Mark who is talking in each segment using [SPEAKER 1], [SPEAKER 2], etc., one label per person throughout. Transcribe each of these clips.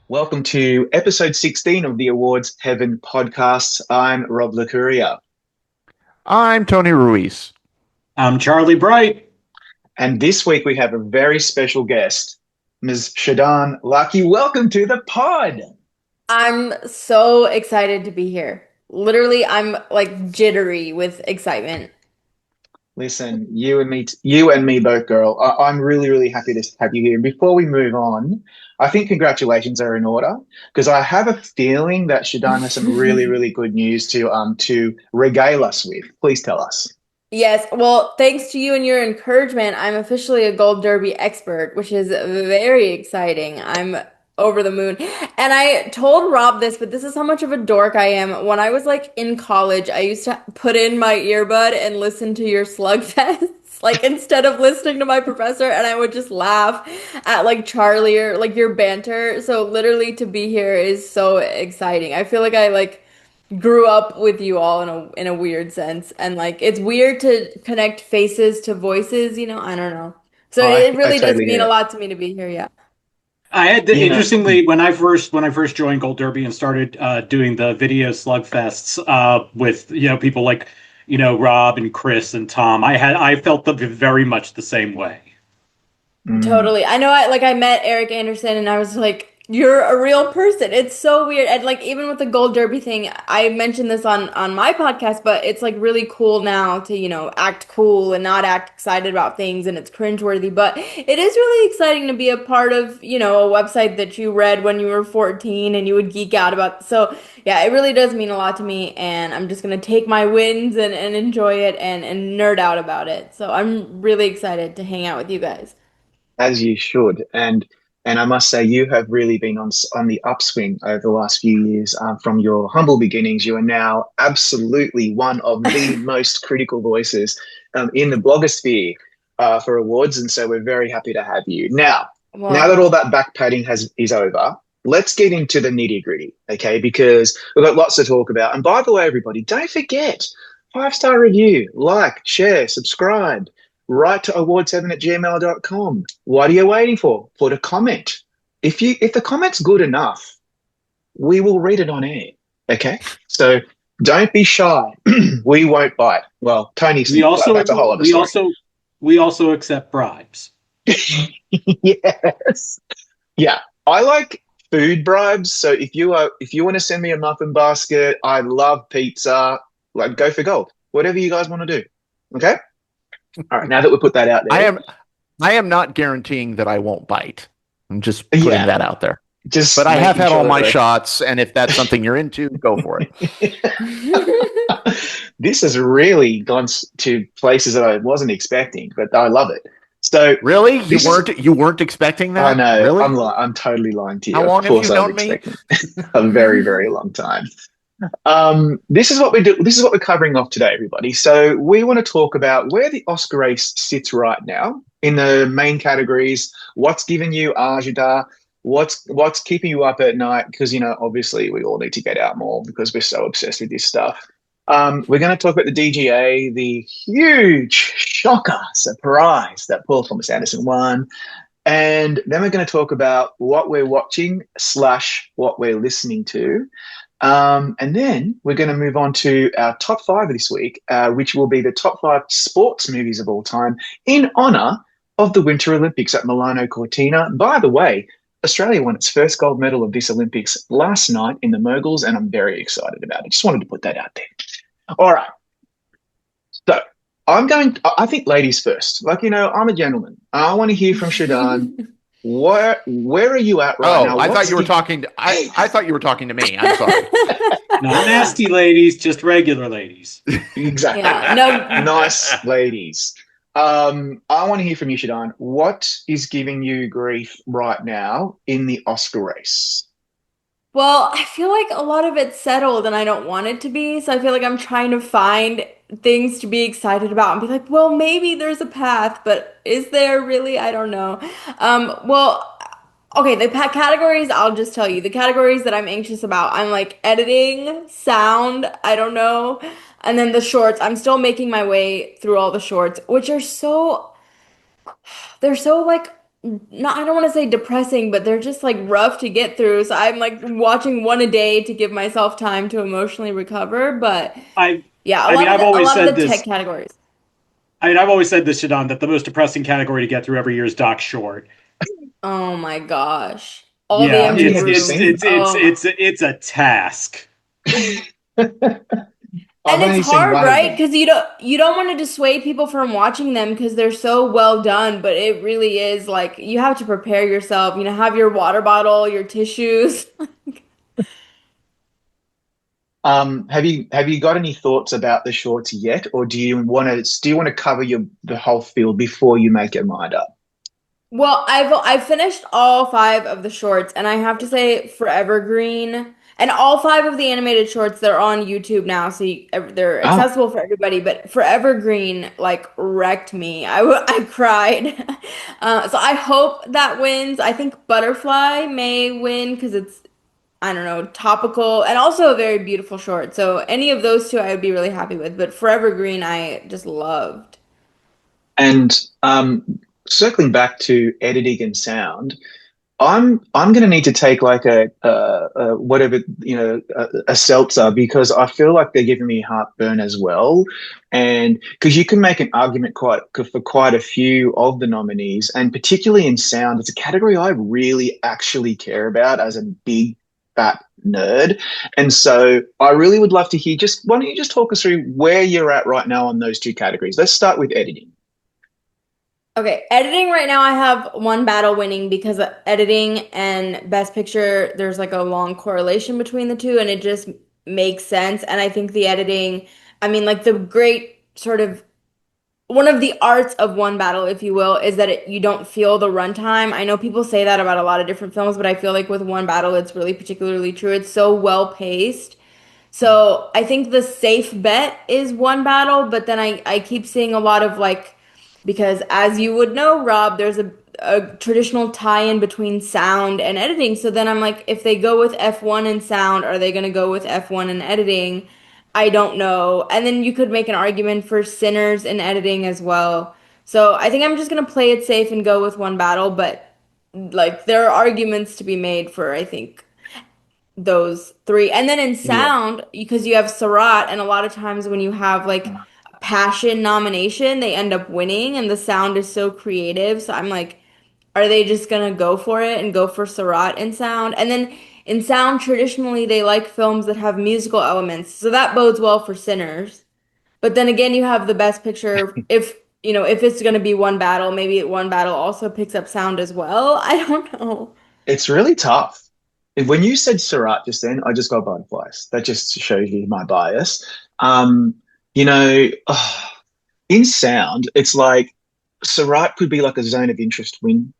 [SPEAKER 1] Welcome to episode 16 of the Awards Heaven podcast. I'm Rob LaCuria.
[SPEAKER 2] I'm Tony Ruiz.
[SPEAKER 3] I'm Charlie Bright.
[SPEAKER 1] And this week we have a very special guest, Ms. Shadan Larki. Welcome to the pod.
[SPEAKER 4] I'm so excited to be here. Literally, I'm like jittery with excitement.
[SPEAKER 1] Listen, you and me both, girl. I'm really, really happy to have you here. And before we move on, I think congratulations are in order because I have a feeling that Shadan has some really, really good news to regale us with. Please tell us.
[SPEAKER 4] Yes, well, thanks to you and your encouragement, I'm officially a Gold Derby expert, which is very exciting. I'm over the moon. And I told Rob this, but this is how much of a dork I am. When I was like in college, I used to put in my earbud and listen to your slugfests, like instead of listening to my professor, and I would just laugh at like Charlie or like your banter. So literally to be here is so exciting. I feel like I like grew up with you all in a weird sense, and like it's weird to connect faces to voices, I don't know. So
[SPEAKER 1] I,
[SPEAKER 4] it
[SPEAKER 1] I
[SPEAKER 4] really does
[SPEAKER 1] totally
[SPEAKER 4] mean
[SPEAKER 1] get
[SPEAKER 4] a
[SPEAKER 1] it.
[SPEAKER 4] lot to me to be here, yeah.
[SPEAKER 3] I had
[SPEAKER 1] You know,
[SPEAKER 3] interestingly when I first joined Gold Derby and started doing the video slugfests with people like Rob and Chris and Tom. I felt very much the same way.
[SPEAKER 1] mm,
[SPEAKER 4] Totally. I know I met Eric Anderson and I was like, you're a real person. It's so weird. And like even with the Gold Derby thing, I mentioned this on my podcast, but it's like really cool now to, act cool and not act excited about things and it's cringeworthy. But it is really exciting to be a part of, a website that you read when you were 14 and you would geek out about. So yeah, it really does mean a lot to me and I'm just gonna take my wins and enjoy it and nerd out about it. So I'm really excited to hang out with you guys.
[SPEAKER 1] as you should. And I must say, you have really been on the upswing over the last few years. From your humble beginnings, you are now absolutely one of the most critical voices in the blogosphere for awards, and so we're very happy to have you. Now that
[SPEAKER 4] Well,
[SPEAKER 1] all that backpatting is over, let's get into the nitty gritty, okay? Because we've got lots to talk about. And by the way, everybody, don't forget 5-star review, like, share, subscribe. Write to awards7@gmail.com. What are you waiting for? Put a comment. If the comment's good enough, we will read it on air. Okay? So don't be shy. We won't bite. Well,
[SPEAKER 3] We also
[SPEAKER 1] that's a whole other
[SPEAKER 3] we
[SPEAKER 1] story.
[SPEAKER 3] also we also accept bribes.
[SPEAKER 1] Yes. Yeah. I like food bribes. So if you want to send me a muffin basket, I love pizza, like go for gold. Whatever you guys want to do. Okay? All right, now that we put that out
[SPEAKER 2] I
[SPEAKER 1] there.
[SPEAKER 2] am I am not guaranteeing that I won't bite. I'm just putting
[SPEAKER 1] Yeah,
[SPEAKER 2] that out there. But
[SPEAKER 1] just
[SPEAKER 2] I have
[SPEAKER 1] making
[SPEAKER 2] had
[SPEAKER 1] sure
[SPEAKER 2] all
[SPEAKER 1] that
[SPEAKER 2] my
[SPEAKER 1] we're
[SPEAKER 2] shots, and if that's something you're into, go for it.
[SPEAKER 1] this has really gone to places that I wasn't expecting, but I love it. So
[SPEAKER 2] Really? You
[SPEAKER 1] this is,
[SPEAKER 2] weren't expecting
[SPEAKER 1] I
[SPEAKER 2] that?
[SPEAKER 1] know,
[SPEAKER 2] Really?
[SPEAKER 1] I'm totally lying to you.
[SPEAKER 2] How
[SPEAKER 1] Of
[SPEAKER 2] long have
[SPEAKER 1] course
[SPEAKER 2] you
[SPEAKER 1] I was
[SPEAKER 2] known me?
[SPEAKER 1] expecting a very, very long time. This is what we do. This is what we're covering off today, everybody. So we want to talk about where the Oscar race sits right now in the main categories. What's giving you agita? What's keeping you up at night? Because obviously, we all need to get out more because we're so obsessed with this stuff. We're going to talk about the DGA, the huge shocker surprise that Paul Thomas Anderson won, and then we're going to talk about what we're watching slash what we're listening to. And then we're going to move on to our top five this week, which will be the top five sports movies of all time in honor of the Winter Olympics at Milano Cortina. By the way, Australia won its first gold medal of this Olympics last night in the moguls, and I'm very excited about it. Just wanted to put that out there. All right. So I think ladies first. Like, I'm a gentleman. I want to hear from Shadan. Where are you at right
[SPEAKER 2] Oh,
[SPEAKER 1] now?
[SPEAKER 2] I thought
[SPEAKER 1] What's
[SPEAKER 2] you were
[SPEAKER 1] the
[SPEAKER 2] talking to I thought you were talking to me. I'm sorry.
[SPEAKER 3] Not nasty ladies, just regular ladies.
[SPEAKER 1] exactly
[SPEAKER 4] Yeah, no,
[SPEAKER 1] nice ladies? I want to hear from you, Shadan. What is giving you grief right now in the Oscar race?
[SPEAKER 4] well, I feel like a lot of it's settled and I don't want it to be. So I feel like I'm trying to find things to be excited about and be like, well, maybe there's a path, but is there really? I don't know. Well, okay, the categories, I'll just tell you the categories that I'm anxious about. I'm like editing, sound, I don't know. And then the shorts, I'm still making my way through all the shorts, which are so they're so like not, I don't want to say depressing, but they're just like rough to get through. So I'm like watching one a day to give myself time to emotionally recover. But
[SPEAKER 3] I
[SPEAKER 4] yeah,
[SPEAKER 3] I mean, I've
[SPEAKER 4] a
[SPEAKER 3] always
[SPEAKER 4] lot of
[SPEAKER 3] said
[SPEAKER 4] the tech
[SPEAKER 3] this.
[SPEAKER 4] categories.
[SPEAKER 3] I mean, I've always said this, Shadan, that the most depressing category to get through every year is Doc Short.
[SPEAKER 4] Oh my gosh. All the
[SPEAKER 3] Yeah,
[SPEAKER 1] I don't
[SPEAKER 4] empty
[SPEAKER 1] think I've
[SPEAKER 3] it's
[SPEAKER 4] rooms.
[SPEAKER 1] seen
[SPEAKER 3] it's it's
[SPEAKER 4] Oh my.
[SPEAKER 3] it's it's a task.
[SPEAKER 1] that. I've
[SPEAKER 4] And it's
[SPEAKER 1] only seen
[SPEAKER 4] hard,
[SPEAKER 1] one of
[SPEAKER 4] right?
[SPEAKER 1] them.
[SPEAKER 4] Because you don't want to dissuade people from watching them because they're so well done, but it really is like you have to prepare yourself, have your water bottle, your tissues.
[SPEAKER 1] Have you got any thoughts about the shorts yet, or do you want to cover the whole field before you make your mind up?
[SPEAKER 4] Well, I've finished all five of the shorts, and I have to say, Forever Green, and all five of the animated shorts, they're on YouTube now, so they're
[SPEAKER 1] Oh,
[SPEAKER 4] accessible for everybody. But Forever Green like wrecked me. I cried. So I hope that wins. I think Butterfly may win because it's, I don't know, topical and also a very beautiful short. So any of those two, I would be really happy with. But Forever Green, I just loved.
[SPEAKER 1] and circling back to editing and sound, I'm going to need to take like a whatever a seltzer because I feel like they're giving me heartburn as well, and because you can make an argument quite for quite a few of the nominees, and particularly in sound, it's a category I really actually care about as a big fat nerd, and so I really would love to hear. Just why don't you just talk us through where you're at right now on those two categories? Let's start with editing.
[SPEAKER 4] Okay, editing right now I have one battle winning because editing and best picture there's like a long correlation between the two and it just makes sense and I think the editing I mean like the great sort of one of the arts of one battle if you will is that you don't feel the runtime. I know people say that about a lot of different films, but I feel like with one battle it's really particularly true. It's so well paced. So I think the safe bet is one battle, but then I keep seeing a lot of like, because as you would know, Rob, there's a traditional tie-in between sound and editing. So then I'm like, if they go with F1 and sound, are they going to go with F1 and editing? I don't know. And then you could make an argument for Sinners and editing as well. So I think I'm just going to play it safe and go with one battle, but like there are arguments to be made for, I think those three. And then in
[SPEAKER 1] Yeah.
[SPEAKER 4] sound, because you have Sarat, and a lot of times when you have like a passion nomination, they end up winning, and the sound is so creative. So I'm like, are they just gonna go for it and go for Sarat in sound? And then in sound, traditionally, they like films that have musical elements. So that bodes well for Sinners. But then again, you have the best picture. If it's gonna be one battle, maybe one battle also picks up sound as well. I don't know.
[SPEAKER 1] It's really tough. When you said Surat just then, I just got butterflies. That just shows you my bias. Um, you know, in sound, it's like Surat could be like a zone of interest win.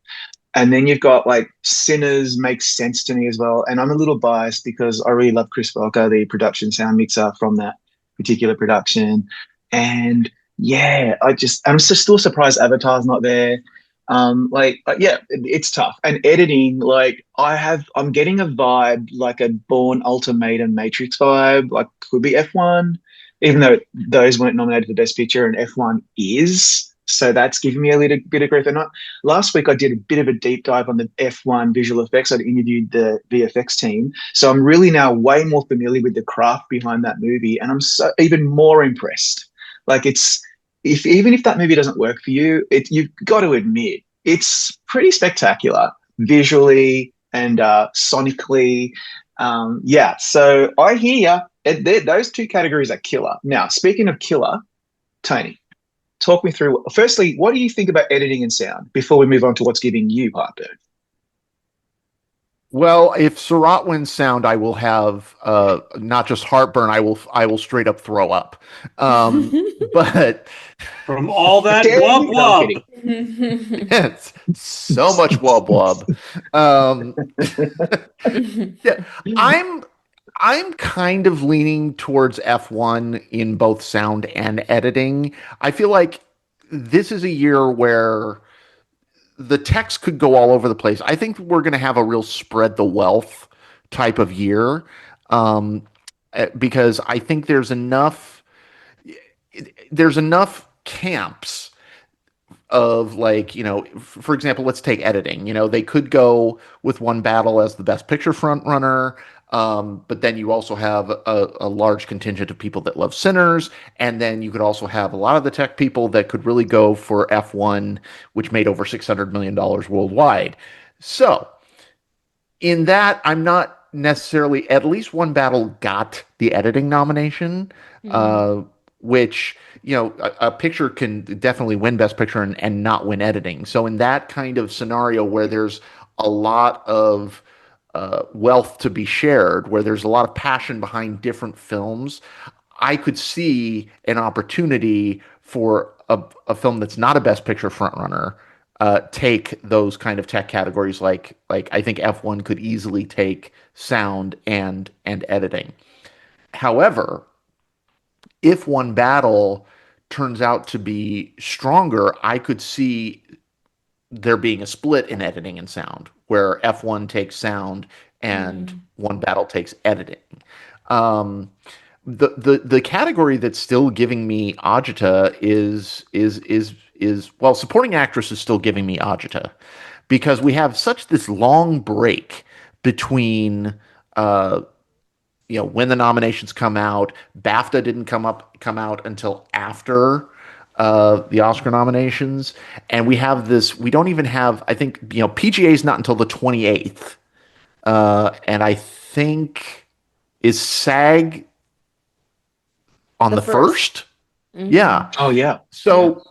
[SPEAKER 1] And then you've got like Sinners makes sense to me as well. And I'm a little biased because I really love Chris Velker, the production sound mixer from that particular production. And yeah, I'm just still surprised Avatar's not there. Yeah, it's tough. And editing, like I'm getting a vibe like a Born Ultimatum Matrix vibe, like could be F1, even though those weren't nominated for Best Picture and F1 is. So that's giving me a little bit of grief. And last week I did a bit of a deep dive on the F1 visual effects. I'd interviewed the VFX team. So I'm really now way more familiar with the craft behind that movie. And I'm so even more impressed. Like even if that movie doesn't work for you, you've got to admit it's pretty spectacular visually and sonically. Yeah, so I hear you. Those two categories are killer. Now, speaking of killer, Tony, talk me through. Firstly, what do you think about editing and sound before we move on to what's giving you heartburn?
[SPEAKER 2] Well, if Surratt wins sound, I will have not just heartburn. I will straight up throw up. But
[SPEAKER 3] From all that
[SPEAKER 1] Dare
[SPEAKER 3] blub
[SPEAKER 1] you? No, I'm kidding.
[SPEAKER 3] blub.
[SPEAKER 2] it's so much wub wub. Um, yeah, I'm I'm kind of leaning towards F1 in both sound and editing. I feel like this is a year where the text could go all over the place. I think we're going to have a real spread the wealth type of year, um, because I think there's enough camps of like, for example, let's take editing. They could go with One Battle as the best picture front runner. But then you also have a large contingent of people that love Sinners, and then you could also have a lot of the tech people that could really go for F1, which made over $600 million worldwide. So in that, I'm not necessarily, at least One Battle got the editing nomination,
[SPEAKER 4] Mhm.
[SPEAKER 2] uh, which, a picture can definitely win Best Picture and not win editing. So in that kind of scenario where there's a lot of wealth to be shared, where there's a lot of passion behind different films, I could see an opportunity for a film that's not a Best Picture frontrunner take those kind of tech categories. Like I think F1 could easily take sound and editing. However, if One Battle turns out to be stronger, I could see there being a split in editing and sound, where F1 takes sound and
[SPEAKER 4] Mhm.
[SPEAKER 2] One Battle takes editing. Um, the category that's still giving me agita is well, supporting actress is still giving me agita because we have such this long break between uh when the nominations come out. BAFTA didn't come out until after the Oscar nominations, and we have this. We don't even have. I think PGA is not until the 28th, and I think is SAG on
[SPEAKER 4] The
[SPEAKER 2] the
[SPEAKER 4] first.
[SPEAKER 2] first.
[SPEAKER 4] Hmm.
[SPEAKER 2] Yeah.
[SPEAKER 1] Oh yeah, yeah.
[SPEAKER 2] So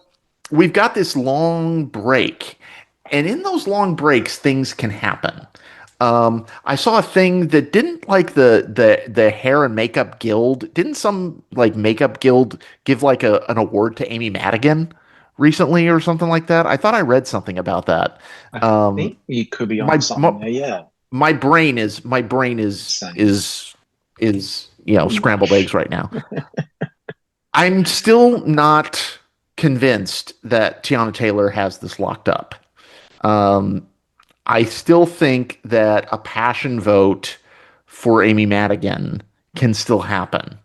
[SPEAKER 2] we've got this long break, and in those long breaks, things can happen. I saw a thing that didn't like the hair and makeup guild. Didn't some like makeup guild give like an award to Amy Madigan recently or something like that? I thought I read something about that.
[SPEAKER 1] I
[SPEAKER 2] Um,
[SPEAKER 1] think you could be onto
[SPEAKER 2] my,
[SPEAKER 1] something
[SPEAKER 2] my
[SPEAKER 1] there. Yeah,
[SPEAKER 2] my brain is
[SPEAKER 1] same.
[SPEAKER 2] is scrambled eggs
[SPEAKER 1] Mush.
[SPEAKER 2] right now. I'm still not convinced that Tiana Taylor has this locked up. Um, I still think that a passion vote for Amy Madigan can still happen.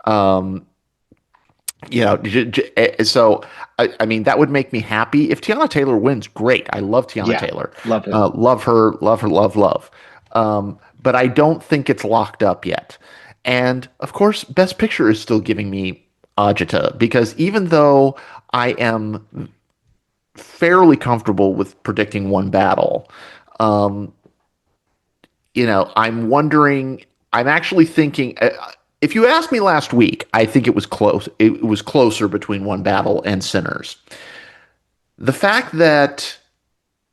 [SPEAKER 2] Um, so I mean that would make me happy if Tiana Taylor wins. Great, I love Tiana
[SPEAKER 1] Yeah,
[SPEAKER 2] Taylor,
[SPEAKER 1] love it.
[SPEAKER 2] love her, love her, love love. But I don't think it's locked up yet. And of course, Best Picture is still giving me agita because even though I am fairly comfortable with predicting One Battle, um, I'm wondering. I'm actually thinking. If you asked me last week, I think it was close. It was closer between One Battle and Sinners. The fact that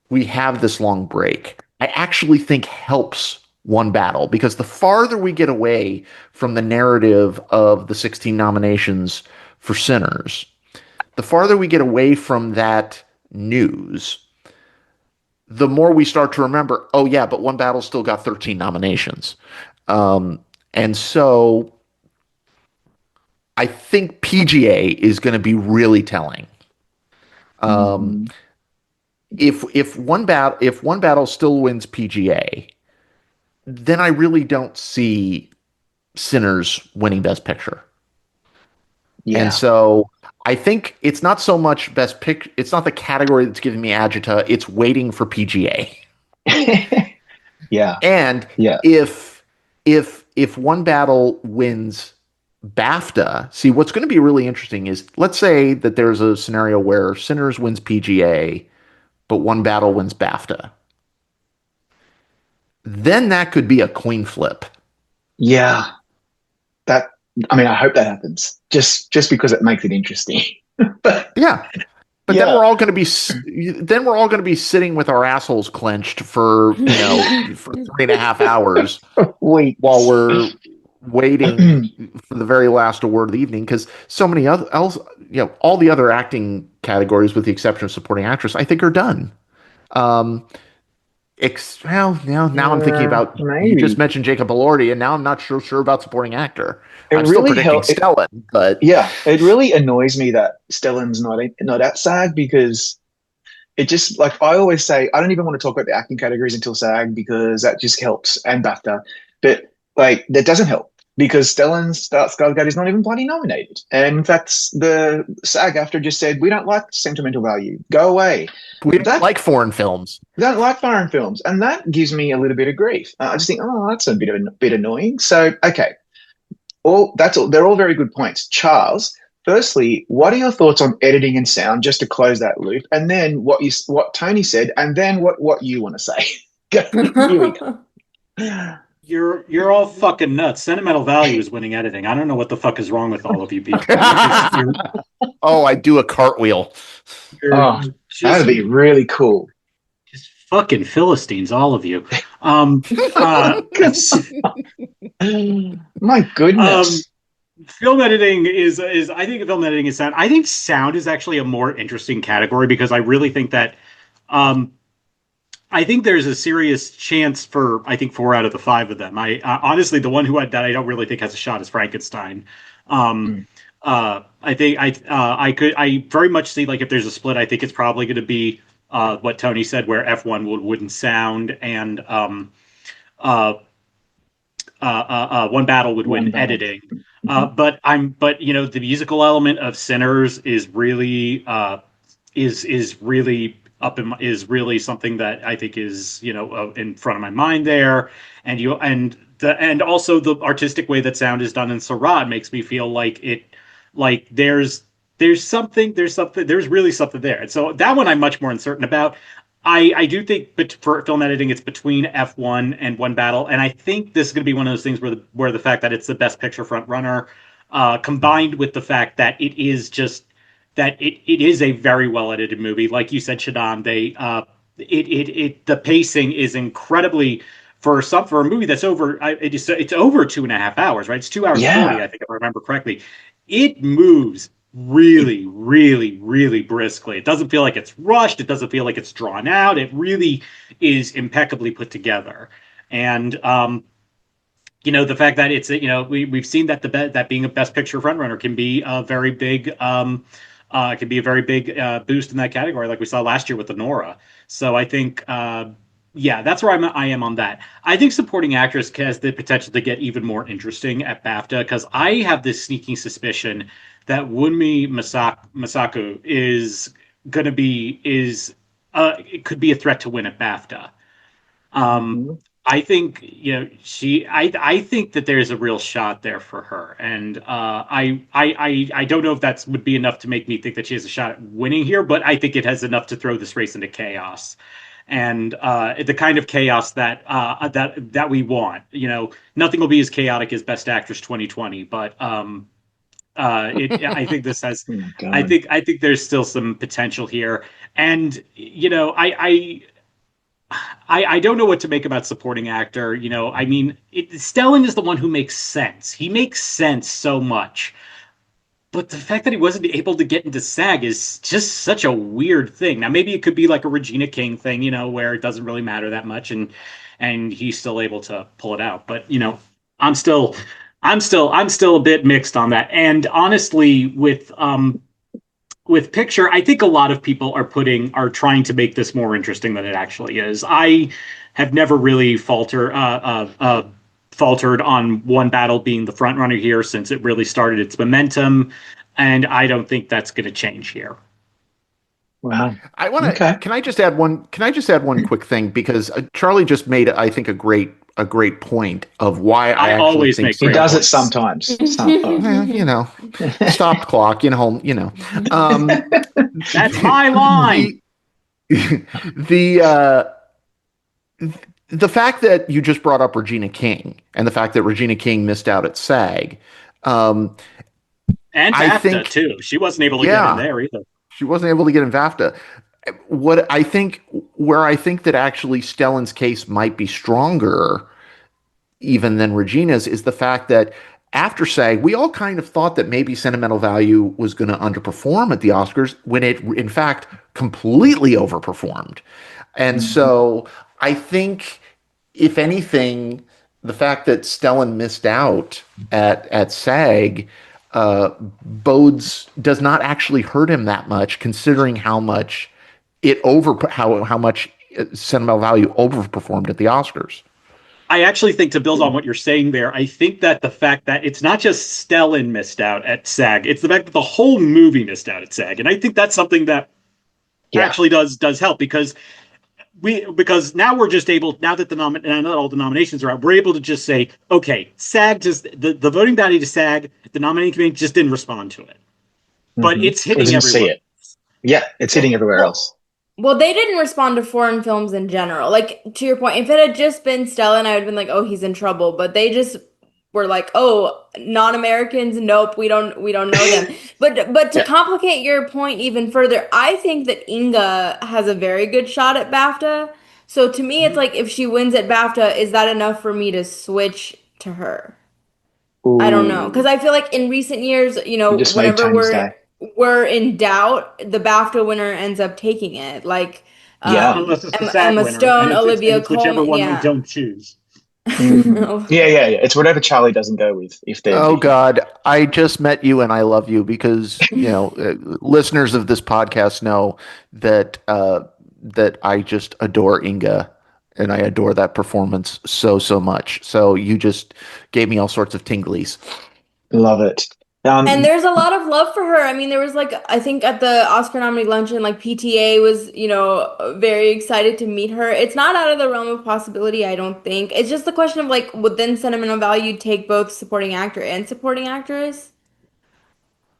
[SPEAKER 2] we have this long break, I actually think helps One Battle because the farther we get away from the narrative of the 16 nominations for Sinners, the farther we get away from that news, the more we start to remember, oh yeah, but One Battle still got 13 nominations. Um, and so I think PGA is going to be really telling. Um,
[SPEAKER 1] Mm,
[SPEAKER 2] if One Battle still wins PGA, then I really don't see Sinners winning Best Picture. And
[SPEAKER 1] yeah.
[SPEAKER 2] so I think it's not so much Best Pick. It's not the category that's giving me agita. It's waiting for PGA.
[SPEAKER 1] Yeah,
[SPEAKER 2] And
[SPEAKER 1] yeah.
[SPEAKER 2] if One Battle wins BAFTA, see what's going to be really interesting is let's say that there's a scenario where Sinners wins PGA, but One Battle wins BAFTA. Then that could be a coin flip.
[SPEAKER 1] Yeah. That I mean, I hope that happens. Just because it makes it interesting. But
[SPEAKER 2] Yeah. But then
[SPEAKER 1] yeah.
[SPEAKER 2] we're all going to be sitting with our assholes clenched for for 3.5 hours while
[SPEAKER 1] Weeks.
[SPEAKER 2] we're waiting for the very last award of the evening because so many other else all the other acting categories with the exception of supporting actress I think are done. Um, well, now I'm thinking
[SPEAKER 1] Yeah,
[SPEAKER 2] about you just
[SPEAKER 1] maybe.
[SPEAKER 2] mentioned Jacob Elordi, and now I'm not sure about supporting actor.
[SPEAKER 1] It
[SPEAKER 2] I'm still
[SPEAKER 1] really
[SPEAKER 2] predicting
[SPEAKER 1] help it
[SPEAKER 2] Stellan, but
[SPEAKER 1] yeah, it really annoys me that Stellan's not at SAG because it just like I always say, I don't even want to talk about the acting categories until SAG because that just helps and BAFTA. But like that doesn't help because Stellan Skarsgård is not even bloody nominated. And in fact, the SAG-AFTRA just said, we don't like sentimental value. Go away.
[SPEAKER 2] We don't
[SPEAKER 1] That
[SPEAKER 2] like foreign films.
[SPEAKER 1] we don't like foreign films, and that gives me a little bit of grief. I just think, oh, that's a bit annoying. So, okay, all that's all. They're all very good points, Charles. Firstly, what are your thoughts on editing and sound, just to close that loop, and then what Tony said, and then what you want to say? Here we go.
[SPEAKER 3] You're all fucking nuts. Sentimental value is winning editing. I don't know what the fuck is wrong with all of you people.
[SPEAKER 2] Oh, I do a cartwheel.
[SPEAKER 1] Oh, that'd be really cool.
[SPEAKER 3] Just fucking Philistines, all of you.
[SPEAKER 1] My goodness.
[SPEAKER 3] Film editing is I think film editing is sound. I think sound is actually a more interesting category because I really think that I think there's a serious chance for I think 4 out of the 5 of them. I honestly the one that I don't really think has a shot is Frankenstein. I think I very much see like if there's a split, I think it's probably going to be what Tony said, where F1 wouldn't sound and One Battle would win editing. But you know the musical element of Sinners is really is really is really something that I think is in front of my mind there, and also the artistic way that sound is done in Sarad makes me feel like there's really something there, and so that one I'm much more uncertain about. I do think, but for film editing, it's between F1 and One Battle, and I think this is going to be one of those things where the fact that it's the Best Picture front runner, combined with the fact that it is just that it is a very well edited movie, like you said, Shadan. The pacing is incredibly for a movie that's over. It's over 2.5 hours, right? It's 2 hours 40, I think, if I remember correctly. It moves really, really, really briskly. It doesn't feel like it's rushed. It doesn't feel like it's drawn out. It really is impeccably put together. And the fact that it's we've seen that that being a Best Picture frontrunner can be a very big boost in that category, like we saw last year with the Nora. So I think that's where I am on that. I think supporting actress has the potential to get even more interesting at BAFTA because I have this sneaking suspicion that Wunmi Masaku is going to be it could be a threat to win at BAFTA. I think I think that there's a real shot there for her, and I don't know if that would be enough to make me think that she has a shot at winning here, but I think it has enough to throw this race into chaos, and the kind of chaos that we want. Nothing will be as chaotic as Best Actress 2020, but I think this has. I think there's still some potential here, and I don't know what to make about supporting actor. I mean, Stellan is the one who makes sense. He makes sense so much. But the fact that he wasn't able to get into SAG is just such a weird thing. Now, maybe it could be like a Regina King thing, where it doesn't really matter that much and he's still able to pull it out. But, I'm still a bit mixed on that. And honestly, with picture, I think a lot of people are trying to make this more interesting than it actually is. I have never really faltered on One Battle being the front runner here since it really started its momentum, and I don't think that's going to change here.
[SPEAKER 1] Wow.
[SPEAKER 2] I want to. Okay. Can I just add one quick thing, because Charlie just made, I think, a great point of why I actually
[SPEAKER 3] always
[SPEAKER 2] think
[SPEAKER 3] he
[SPEAKER 1] does it sometimes.
[SPEAKER 2] Stopped clock. That's
[SPEAKER 3] my line.
[SPEAKER 2] The fact that you just brought up Regina King and the fact that Regina King missed out at SAG,
[SPEAKER 3] and BAFTA too. She wasn't able to get in there either.
[SPEAKER 2] She wasn't able to get in BAFTA. Where I think that actually Stellan's case might be stronger even than Regina's is the fact that after SAG, we all kind of thought that maybe Sentimental Value was going to underperform at the Oscars when it, in fact, completely overperformed. And so I think, if anything, the fact that Stellan missed out at SAG does not actually hurt him that much, considering how much how much Sentimental Value overperformed at the Oscars.
[SPEAKER 3] I actually think, to build on what you're saying there, I think that the fact that it's not just Stellan missed out at SAG, it's the fact that the whole movie missed out at SAG. And I think that's something that
[SPEAKER 1] Yeah.
[SPEAKER 3] actually does help, because now we're just able, now that now that all the nominations are out, we're able to just say, okay, SAG just the voting body to SAG, the nominating committee just didn't respond to it. But it's
[SPEAKER 1] Or
[SPEAKER 3] hitting
[SPEAKER 1] didn't see
[SPEAKER 3] everywhere.
[SPEAKER 1] it. Yeah, it's hitting everywhere else.
[SPEAKER 4] Well, they didn't respond to foreign films in general. Like, to your point, if it had just been Stellan, I would have been like, oh, he's in trouble. But they just were like, oh, non-Americans, nope, we don't know them. But to
[SPEAKER 1] Yeah.
[SPEAKER 4] complicate your point even further, I think that Inga has a very good shot at BAFTA. So to me, it's like, if she wins at BAFTA, is that enough for me to switch to her? I don't know, because
[SPEAKER 1] Ooh,
[SPEAKER 4] I feel like in recent years,
[SPEAKER 1] you just made
[SPEAKER 4] whenever
[SPEAKER 1] Tony's day.
[SPEAKER 4] we're in doubt, the BAFTA winner ends up taking it. Like
[SPEAKER 1] Yeah.
[SPEAKER 3] Unless it's the SAG
[SPEAKER 4] Emma
[SPEAKER 3] winner, and
[SPEAKER 4] Stone, Olivia
[SPEAKER 3] it's whichever
[SPEAKER 4] Colman,
[SPEAKER 3] one they
[SPEAKER 4] yeah.
[SPEAKER 3] don't choose.
[SPEAKER 1] Yeah. It's whatever Charlie doesn't go with if they're
[SPEAKER 2] Oh
[SPEAKER 1] picking.
[SPEAKER 2] God, I just met you and I love you because listeners of this podcast know that that I just adore Inga and I adore that performance so much. So you just gave me all sorts of tinglies.
[SPEAKER 1] Love it.
[SPEAKER 4] And there's a lot of love for her. I mean, there was like, I think at the Oscar nominee luncheon, like PTA was, very excited to meet her. It's not out of the realm of possibility, I don't think. It's just the question of like, would then sentimental value take both supporting actor and supporting actress?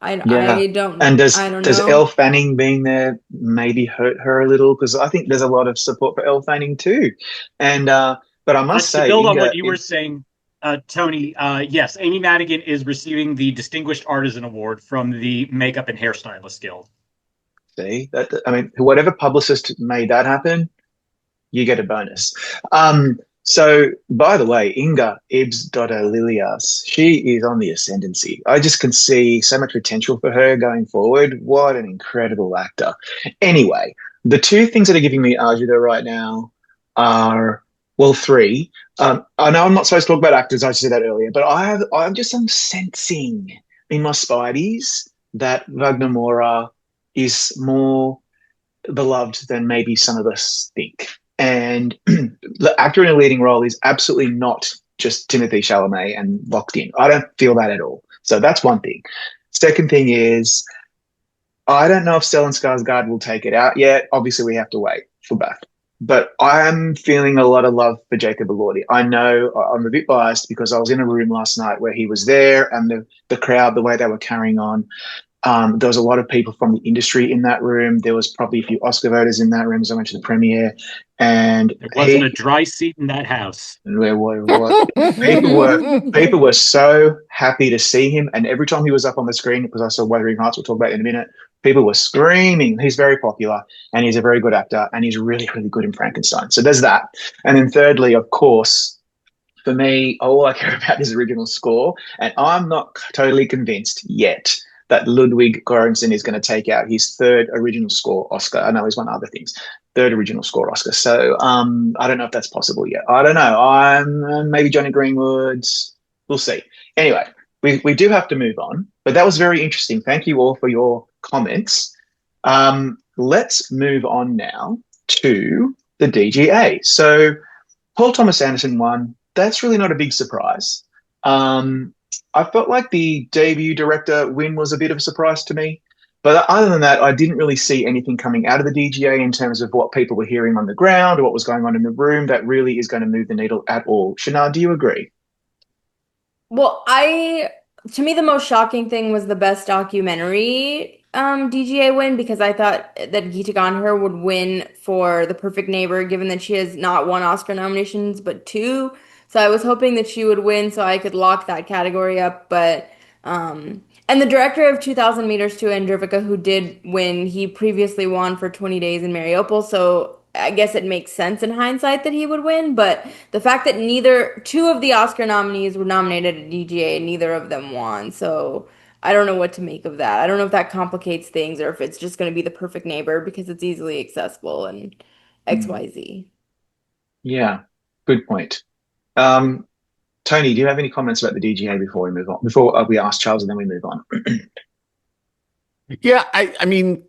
[SPEAKER 1] Yeah.
[SPEAKER 4] I don't
[SPEAKER 1] And
[SPEAKER 4] I don't
[SPEAKER 1] does
[SPEAKER 4] know.
[SPEAKER 1] Elle Fanning being there maybe hurt her a little? Because I think there's a lot of support for Elle Fanning too. And but I must
[SPEAKER 3] To
[SPEAKER 1] say,
[SPEAKER 3] build on
[SPEAKER 1] Inga,
[SPEAKER 3] what you were saying, Tony, yes, Amy Madigan is receiving the Distinguished Artisan Award from the Makeup and Hairstylist Guild.
[SPEAKER 1] see that I mean, whatever publicist made that happen, you get a bonus. So by the way, Inga Ibs.Lilias, she is on the ascendancy. I just can see so much potential for her going forward. What an incredible actor. Anyway, the two things that are giving me agita right now are, well, three. I know I'm not supposed to talk about actors, I said that earlier, but I'm sensing in my spideys that Wagner Moura is more beloved than maybe some of us think. And the actor in a leading role is absolutely not just Timothy Chalamet and locked in. I don't feel that at all. So that's one thing. Second thing is, I don't know if Stellan Skarsgård will take it out yet. Obviously, we have to wait for BAFTA. But I'm feeling a lot of love for Jacob Elordi. I know I'm a bit biased because I was in a room last night where he was there, and the crowd, the way they were carrying on, there was a lot of people from the industry in that room. There was probably a few Oscar voters in that room as I went to the premiere, and
[SPEAKER 3] There wasn't a dry seat in that house.
[SPEAKER 1] people were so happy to see him. And every time he was up on the screen, because I saw Wuthering Heights, we'll talk about it in a minute, people were screaming. He's very popular, and he's a very good actor, and he's really, really good in Frankenstein. So there's that. And then thirdly, of course, for me, all I care about is original score, and I'm not totally convinced yet that Ludwig Göransson is going to take out his third original score Oscar. I know he's won other things, third original score Oscar. So I don't know if that's possible yet. I don't know. I'm maybe Johnny Greenwood. We'll see. Anyway, we do have to move on, but that was very interesting. Thank you all for your comments. Let's move on now to the DGA. So Paul Thomas Anderson won. That's really not a big surprise. I felt like the debut director win was a bit of a surprise to me. But other than that, I didn't really see anything coming out of the DGA in terms of what people were hearing on the ground or what was going on in the room that really is going to move the needle at all. Shana, do you agree?
[SPEAKER 4] Well, to me, the most shocking thing was the best documentary DGA win, because I thought that Geeta Gandhar would win for The Perfect Neighbor, given that she has not one Oscar nominations but two. So I was hoping that she would win so I could lock that category up. But and the director of 2,000 Meters to Andrivka, who did win, he previously won for 20 Days in Mariupol. So I guess it makes sense in hindsight that he would win, but the fact that two of the Oscar nominees were nominated at DGA and neither of them won. So I don't know what to make of that. I don't know if that complicates things or if it's just going to be The Perfect Neighbor because it's easily accessible and XYZ.
[SPEAKER 1] Yeah, good point. Tony, do you have any comments about the DGA before we move on? Before we ask Charles and then we move on.
[SPEAKER 2] Yeah, I mean,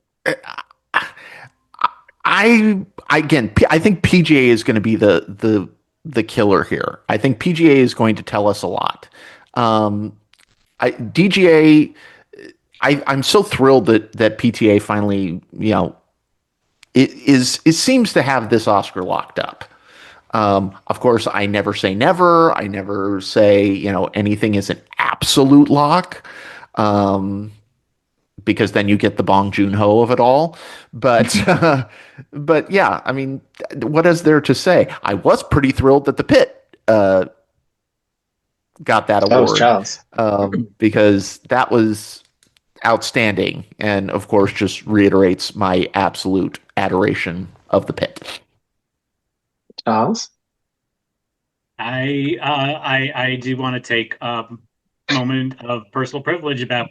[SPEAKER 2] I again, I think PGA is going to be the the killer here. I think PGA is going to tell us a lot. DGA, I'm so thrilled that PTA finally, it seems to have this Oscar locked up. Of course, I never say never. I never say, anything is an absolute lock. Because then you get the Bong Joon-ho of it all. But but yeah, I mean, what is there to say? I was pretty thrilled that the Pit got that
[SPEAKER 1] That was
[SPEAKER 2] award,
[SPEAKER 1] Charles.
[SPEAKER 2] because that was outstanding, and of course, just reiterates my absolute adoration of the Pit.
[SPEAKER 1] Charles?
[SPEAKER 3] I do want to take moment of personal privilege about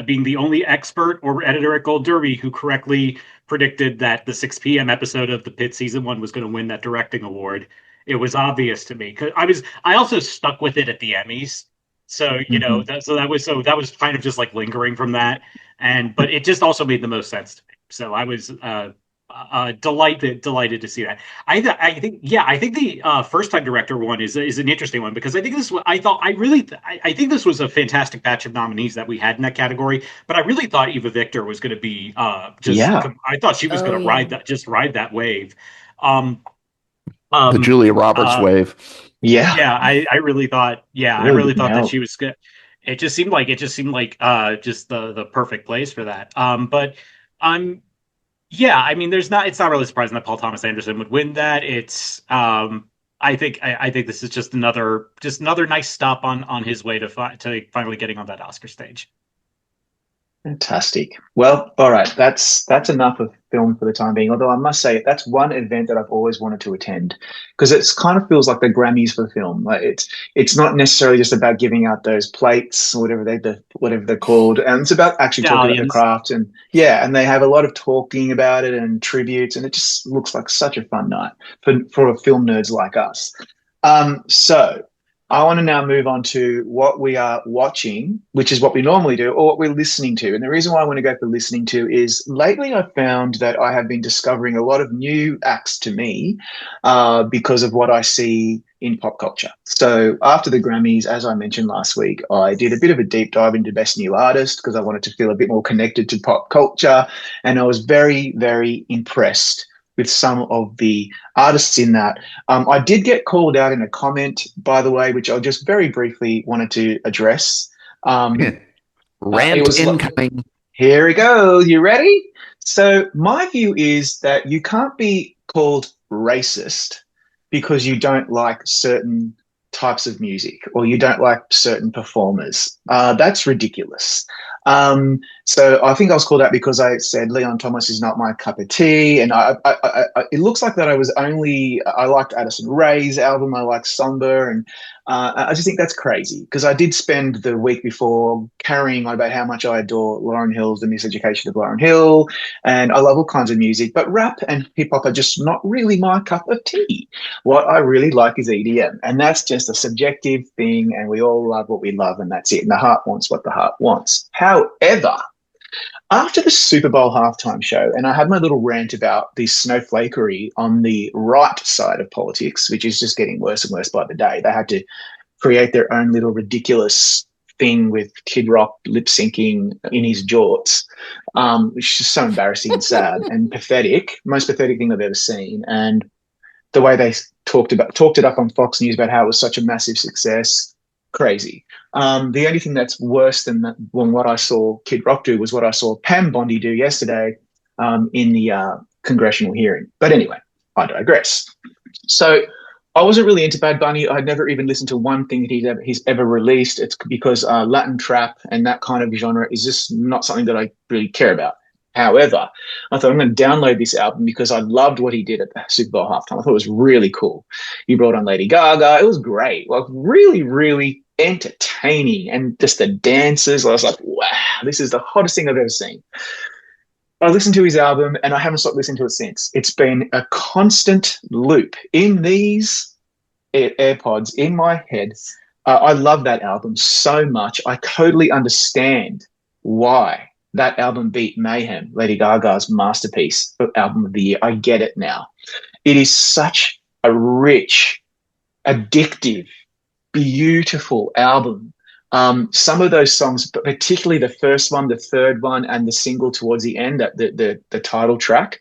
[SPEAKER 3] being the only expert or editor at Gold Derby who correctly predicted that the 6 p.m. episode of The Pit season 1 was going to win that directing award. It was obvious to me because I also stuck with it at the Emmys. So, that was kind of just like lingering from that. But it just also made the most sense to me. So I was delighted to see that. I think the first time director one is an interesting one because I think I think this was a fantastic batch of nominees that we had in that category. But I really thought Eva Victor was going to be
[SPEAKER 1] Yeah.
[SPEAKER 3] I thought she was
[SPEAKER 4] Oh,
[SPEAKER 3] going to
[SPEAKER 4] yeah.
[SPEAKER 3] ride that wave. Um,
[SPEAKER 2] The Julia Roberts wave.
[SPEAKER 1] Yeah.
[SPEAKER 3] yeah, I really thought I
[SPEAKER 1] Really
[SPEAKER 3] really
[SPEAKER 1] didn't
[SPEAKER 3] thought that
[SPEAKER 1] help.
[SPEAKER 3] she was good. It just seemed like just the perfect place for that. But I'm Yeah, I mean, it's not really surprising that Paul Thomas Anderson would win that. I think this is just another nice stop on his way to finally getting on that Oscar stage.
[SPEAKER 1] Fantastic. Well, all right. That's enough of film for the time being. Although I must say that's one event that I've always wanted to attend because it's kind of feels like the Grammys for film. Like it's not necessarily just about giving out those plates or whatever they're called, and it's about actually talking about the
[SPEAKER 3] Stallions.
[SPEAKER 1] craft and yeah, and they have a lot of talking about it and tributes, and it just looks like such a fun night for film nerds like us. So I want to now move on to what we are watching, which is what we normally do, or what we're listening to. And the reason why I want to go for listening to is lately I've found that I have been discovering a lot of new acts to me because of what I see in pop culture. So after the Grammys, as I mentioned last week, I did a bit of a deep dive into Best New Artist because I wanted to feel a bit more connected to pop culture. And I was very, very impressed with some of the artists in that. I did get called out in a comment, by the way, which I just very briefly wanted to address. It
[SPEAKER 2] Rant
[SPEAKER 1] was
[SPEAKER 2] incoming.
[SPEAKER 1] here we go. You ready? So my view is that you can't be called racist because you don't like certain types of music or you don't like certain performers. That's ridiculous. So I think I was called out because I said Leon Thomas is not my cup of tea, and it looks like that I liked Addison Rae's album, I liked Somber, and I just think that's crazy because I did spend the week before carrying on about how much I adore Lauryn Hill's The Miseducation of Lauryn Hill, and I love all kinds of music, but rap and hip hop are just not really my cup of tea. What I really like is EDM, and that's just a subjective thing, and we all love what we love, and that's it. And the heart wants what the heart wants. However, after the Super Bowl halftime show, and I had my little rant about the snowflakery on the right side of politics, which is just getting worse and worse by the day. They had to create their own little ridiculous thing with Kid Rock lip syncing in his jorts, which is so embarrassing and sad and pathetic. Most pathetic thing I've ever seen. And the way they talked it up on Fox News about how it was such a massive success, crazy. The only thing that's worse than what I saw Kid Rock do was what I saw Pam Bondi do yesterday in the congressional hearing. But anyway, I digress. So I wasn't really into Bad Bunny. I'd never even listened to one thing that he's ever released. It's because Latin trap and that kind of genre is just not something that I really care about. However, I thought I'm going to download this album because I loved what he did at the Super Bowl halftime. I thought it was really cool. He brought on Lady Gaga. It was great. Like really, really entertaining. And just the dances, I was like, wow, this is the hottest thing I've ever seen. I listened to his album and I haven't stopped listening to it since. It's been a constant loop in these AirPods in my head. I love that album so much. I totally understand why that album beat Mayhem, Lady Gaga's masterpiece album of the year. I get it now. It is such a rich addictive, beautiful album. Some of those songs, but particularly the first one, the third one, and the single towards the end, the title track,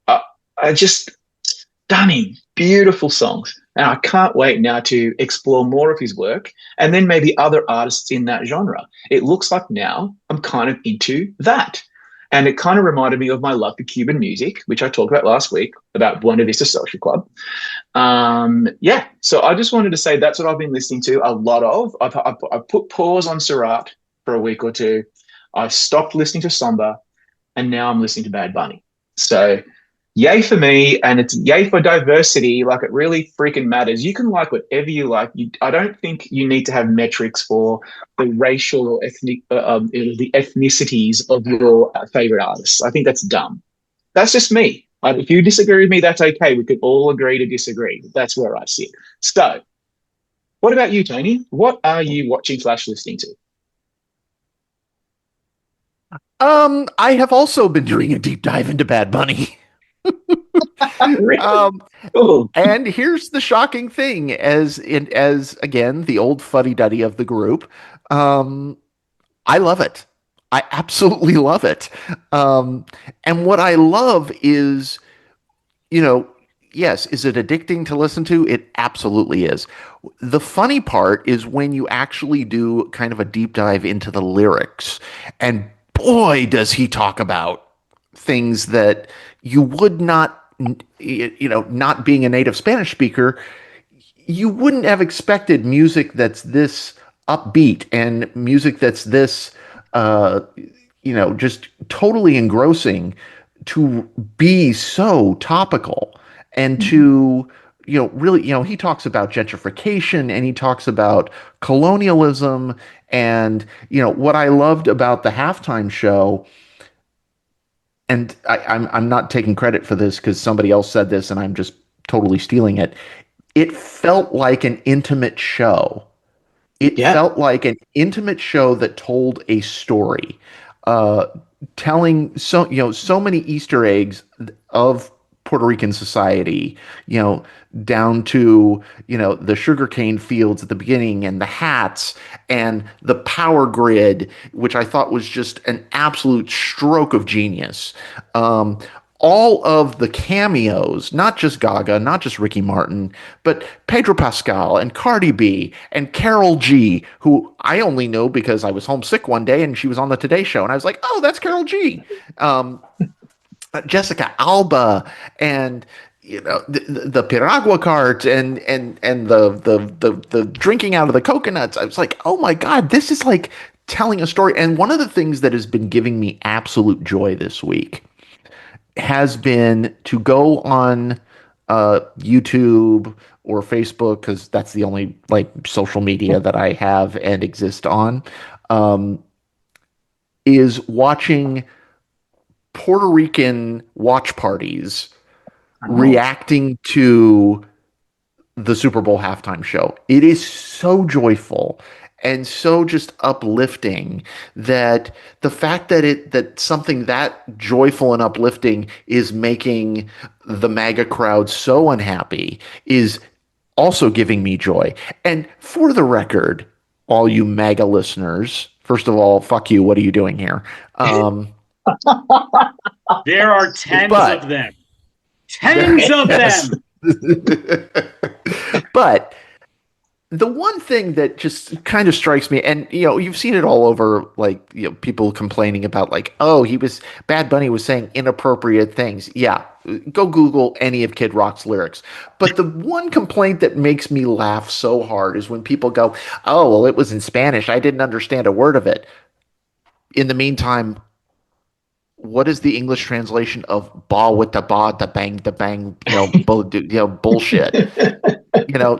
[SPEAKER 1] uh, are just stunning, beautiful songs. And I can't wait now to explore more of his work and then maybe other artists in that genre. It looks like now I'm kind of into that. And it kind of reminded me of my love for Cuban music, which I talked about last week about Buena Vista Social Club. Yeah, so I just wanted to say that's what I've been listening to a lot of. I've put pause on Surat for a week or two. I stopped listening to Samba, and now I'm listening to Bad Bunny. So yay for me, and it's yay for diversity. Like it really freaking matters. You can like whatever you like. I don't think you need to have metrics for the racial or ethnic, the ethnicities of your favorite artists. I think that's dumb. That's just me. If you disagree with me, that's okay. We could all agree to disagree. That's where I sit. So, what about you, Tony? What are you watching slash listening to?
[SPEAKER 2] I have also been doing a deep dive into Bad Bunny.
[SPEAKER 1] Really?
[SPEAKER 2] Um,
[SPEAKER 1] Cool.
[SPEAKER 2] and here's the shocking thing, as again the old fuddy duddy of the group, um, I love it. I absolutely love it. And what I love is, you know, yes, is it addicting to listen to? It absolutely is. The funny part is when you actually do kind of a deep dive into the lyrics, and boy, does he talk about things that you would not, not being a native Spanish speaker, you wouldn't have expected music that's this upbeat and music that's this, uh, just totally engrossing to be so topical and to, really, he talks about gentrification and he talks about colonialism. And, what I loved about the halftime show, and I'm not taking credit for this because somebody else said this and I'm just totally stealing it. It felt like an intimate show. It
[SPEAKER 1] Yeah.
[SPEAKER 2] felt like an intimate show that told a story, uh, telling so many Easter eggs of Puerto Rican society, down to the sugarcane fields at the beginning and the hats and the power grid, which I thought was just an absolute stroke of genius. Um, all of the cameos, not just Gaga, not just Ricky Martin, but Pedro Pascal and Cardi B and Carol G, who I only know because I was homesick one day and she was on the Today Show, and I was like, "Oh, that's Carol G." Jessica Alba, and the piragua cart, and the drinking out of the coconuts. I was like, "Oh my God, this is like telling a story." And one of the things that has been giving me absolute joy this week has been to go on YouTube or Facebook, because that's the only like social media that I have and exist on, um, is watching Puerto Rican watch parties
[SPEAKER 1] Oh,
[SPEAKER 2] reacting to the Super Bowl halftime show. It is so joyful and so just uplifting that the fact that something that joyful and uplifting is making the MAGA crowd so unhappy is also giving me joy. And for the record, all you MAGA listeners, first of all, fuck you. What are you doing here?
[SPEAKER 3] There are tens
[SPEAKER 2] But
[SPEAKER 3] of them. Tens of
[SPEAKER 2] yes.
[SPEAKER 3] them.
[SPEAKER 2] But the one thing that just kind of strikes me, and you've seen it all over, like people complaining about like, oh, Bad Bunny was saying inappropriate things. Yeah, go Google any of Kid Rock's lyrics. But the one complaint that makes me laugh so hard is when people go, oh, well, it was in Spanish. I didn't understand a word of it. In the meantime, what is the English translation of "ba with the bang, bullshit"?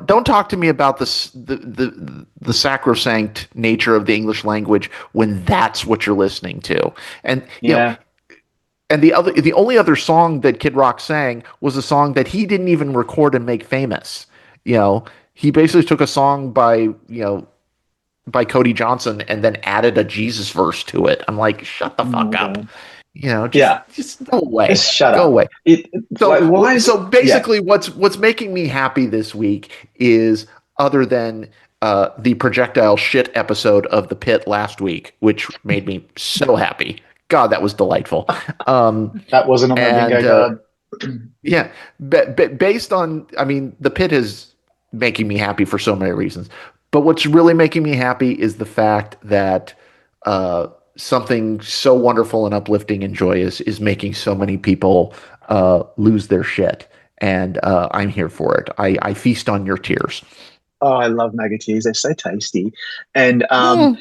[SPEAKER 2] Don't talk to me about the sacrosanct nature of the English language when that's what you're listening to. And
[SPEAKER 1] yeah.
[SPEAKER 2] and the only other song that Kid Rock sang was a song that he didn't even record and make famous. He basically took a song by Cody Johnson and then added a Jesus verse to it. I'm like, shut the
[SPEAKER 1] Oh my
[SPEAKER 2] fuck up.
[SPEAKER 1] God. Yeah,
[SPEAKER 2] just go away,
[SPEAKER 1] just shut
[SPEAKER 2] go
[SPEAKER 1] up.
[SPEAKER 2] away.
[SPEAKER 1] It like
[SPEAKER 2] So,
[SPEAKER 1] why is
[SPEAKER 2] so
[SPEAKER 1] yeah.
[SPEAKER 2] basically, what's making me happy this week is other than the projectile shit episode of The Pit last week, which made me so happy. God, that was delightful.
[SPEAKER 1] That wasn't on my
[SPEAKER 2] And
[SPEAKER 1] bingo card.
[SPEAKER 2] yeah, based on, I mean, The Pit is making me happy for so many reasons. But what's really making me happy is the fact that uh, something so wonderful and uplifting and joyous is making so many people lose their shit. And I'm here for it. I feast on your tears.
[SPEAKER 1] Oh, I love magatees. They're so tasty. And
[SPEAKER 2] Mm.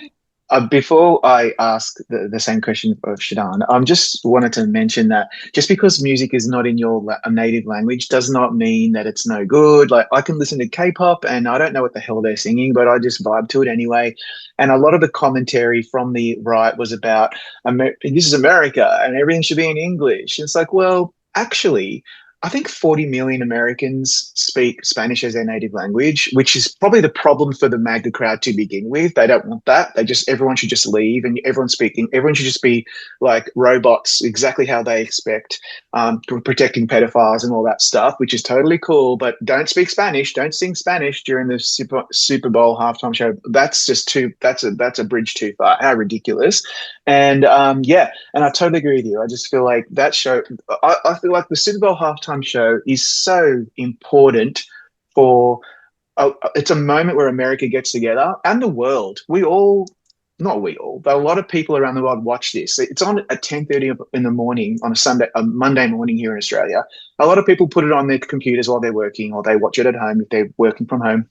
[SPEAKER 1] before I ask the same question of Shadan, just wanted to mention that just because music is not in your native language does not mean that it's no good. Like I can listen to K-pop and I don't know what the hell they're singing, but I just vibe to it anyway. And a lot of the commentary from the right was about this is America and everything should be in English. It's like, well, actually. I think 40 million Americans speak Spanish as their native language, which is probably the problem for the MAGA crowd to begin with. They don't want that. Everyone should just leave and everyone should just be like robots, exactly how they expect, protecting pedophiles and all that stuff, which is totally cool. But don't speak Spanish. Don't sing Spanish during the Super Bowl halftime show. That's just that's a bridge too far. How ridiculous. And yeah, and I totally agree with you. I just feel like that show, I feel like the Super Bowl halftime show is so important for, it's a moment where America gets together and the world. Not we all, but a lot of people around the world watch this. It's on at 10:30 in the morning on a Monday morning here in Australia. A lot of people put it on their computers while they're working or they watch it at home if they're working from home.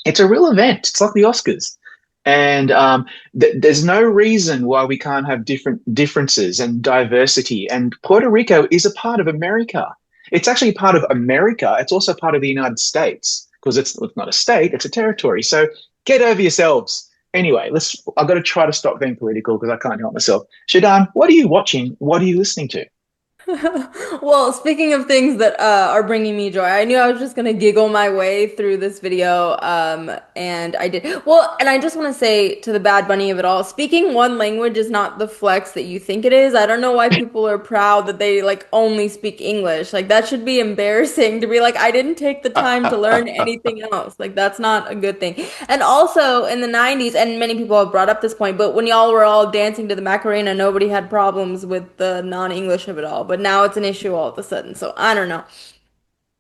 [SPEAKER 1] It's a real event. It's like the Oscars. And there's no reason why we can't have differences and diversity. And Puerto Rico is a part of America. It's actually part of America. It's also part of the United States because it's not a state; it's a territory. So get over yourselves. Anyway, I've got to try to stop being political because I can't help myself. Shadan, what are you watching? What are you listening to?
[SPEAKER 4] Well, speaking of things that are bringing me joy, I knew I was just gonna giggle my way through this video, and I did. Well, and I just want to say to the Bad Bunny of it all, speaking one language is not the flex that you think it is. I don't know why people are proud that they like only speak English. Like that should be embarrassing to be like, I didn't take the time to learn anything else. Like that's not a good thing. And also in the 90s, and many people have brought up this point, but when y'all were all dancing to the Macarena, nobody had problems with the non-English of it all. But now it's an issue all of a sudden. So I don't know.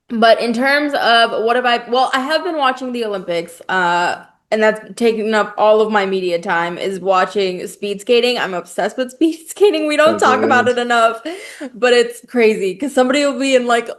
[SPEAKER 4] But in terms of what have I have been watching the Olympics, and that's taking up all of my media time is watching speed skating. I'm obsessed with speed skating. We don't
[SPEAKER 1] So
[SPEAKER 4] talk about
[SPEAKER 1] good.
[SPEAKER 4] it enough, but it's crazy because somebody will be in like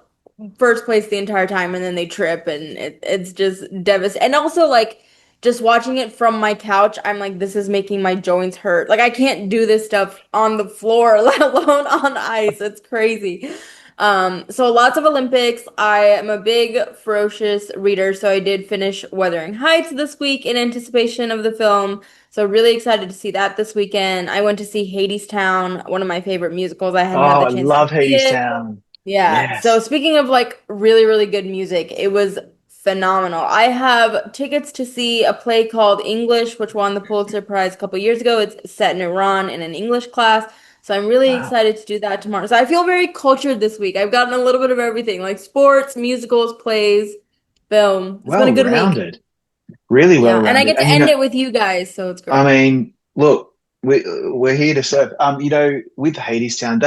[SPEAKER 4] first place the entire time and then they trip and it's just devastating. And also like just watching it from my couch, I'm like, this is making my joints hurt. Like I can't do this stuff on the floor, let alone on ice. It's crazy. So lots of Olympics. I am a big ferocious reader, so I did finish Wuthering Heights this week in anticipation of the film. So really excited to see that this weekend. I went to see Hadestown, one of my favorite musicals. I hadn't had
[SPEAKER 1] Oh,
[SPEAKER 4] the
[SPEAKER 1] I
[SPEAKER 4] chance to
[SPEAKER 1] love
[SPEAKER 4] see
[SPEAKER 1] Hades
[SPEAKER 4] it.
[SPEAKER 1] Town.
[SPEAKER 4] Yeah. So
[SPEAKER 1] Yes.
[SPEAKER 4] speaking of like really, really good music, it was phenomenal. I have tickets to see a play called English, which won the Pulitzer Prize a couple years ago. It's set in Iran in an English class. So I'm really
[SPEAKER 1] Wow.
[SPEAKER 4] excited to do that tomorrow. So I feel very cultured this week. I've gotten a little bit of everything, like sports, musicals, plays, film. It's been a
[SPEAKER 1] Well
[SPEAKER 4] good week.
[SPEAKER 1] rounded. Really well
[SPEAKER 4] Yeah. And I
[SPEAKER 1] rounded.
[SPEAKER 4] get to
[SPEAKER 1] And
[SPEAKER 4] end it with you guys, so it's
[SPEAKER 1] I
[SPEAKER 4] great.
[SPEAKER 1] mean, look, we're here to serve. With Hadestown,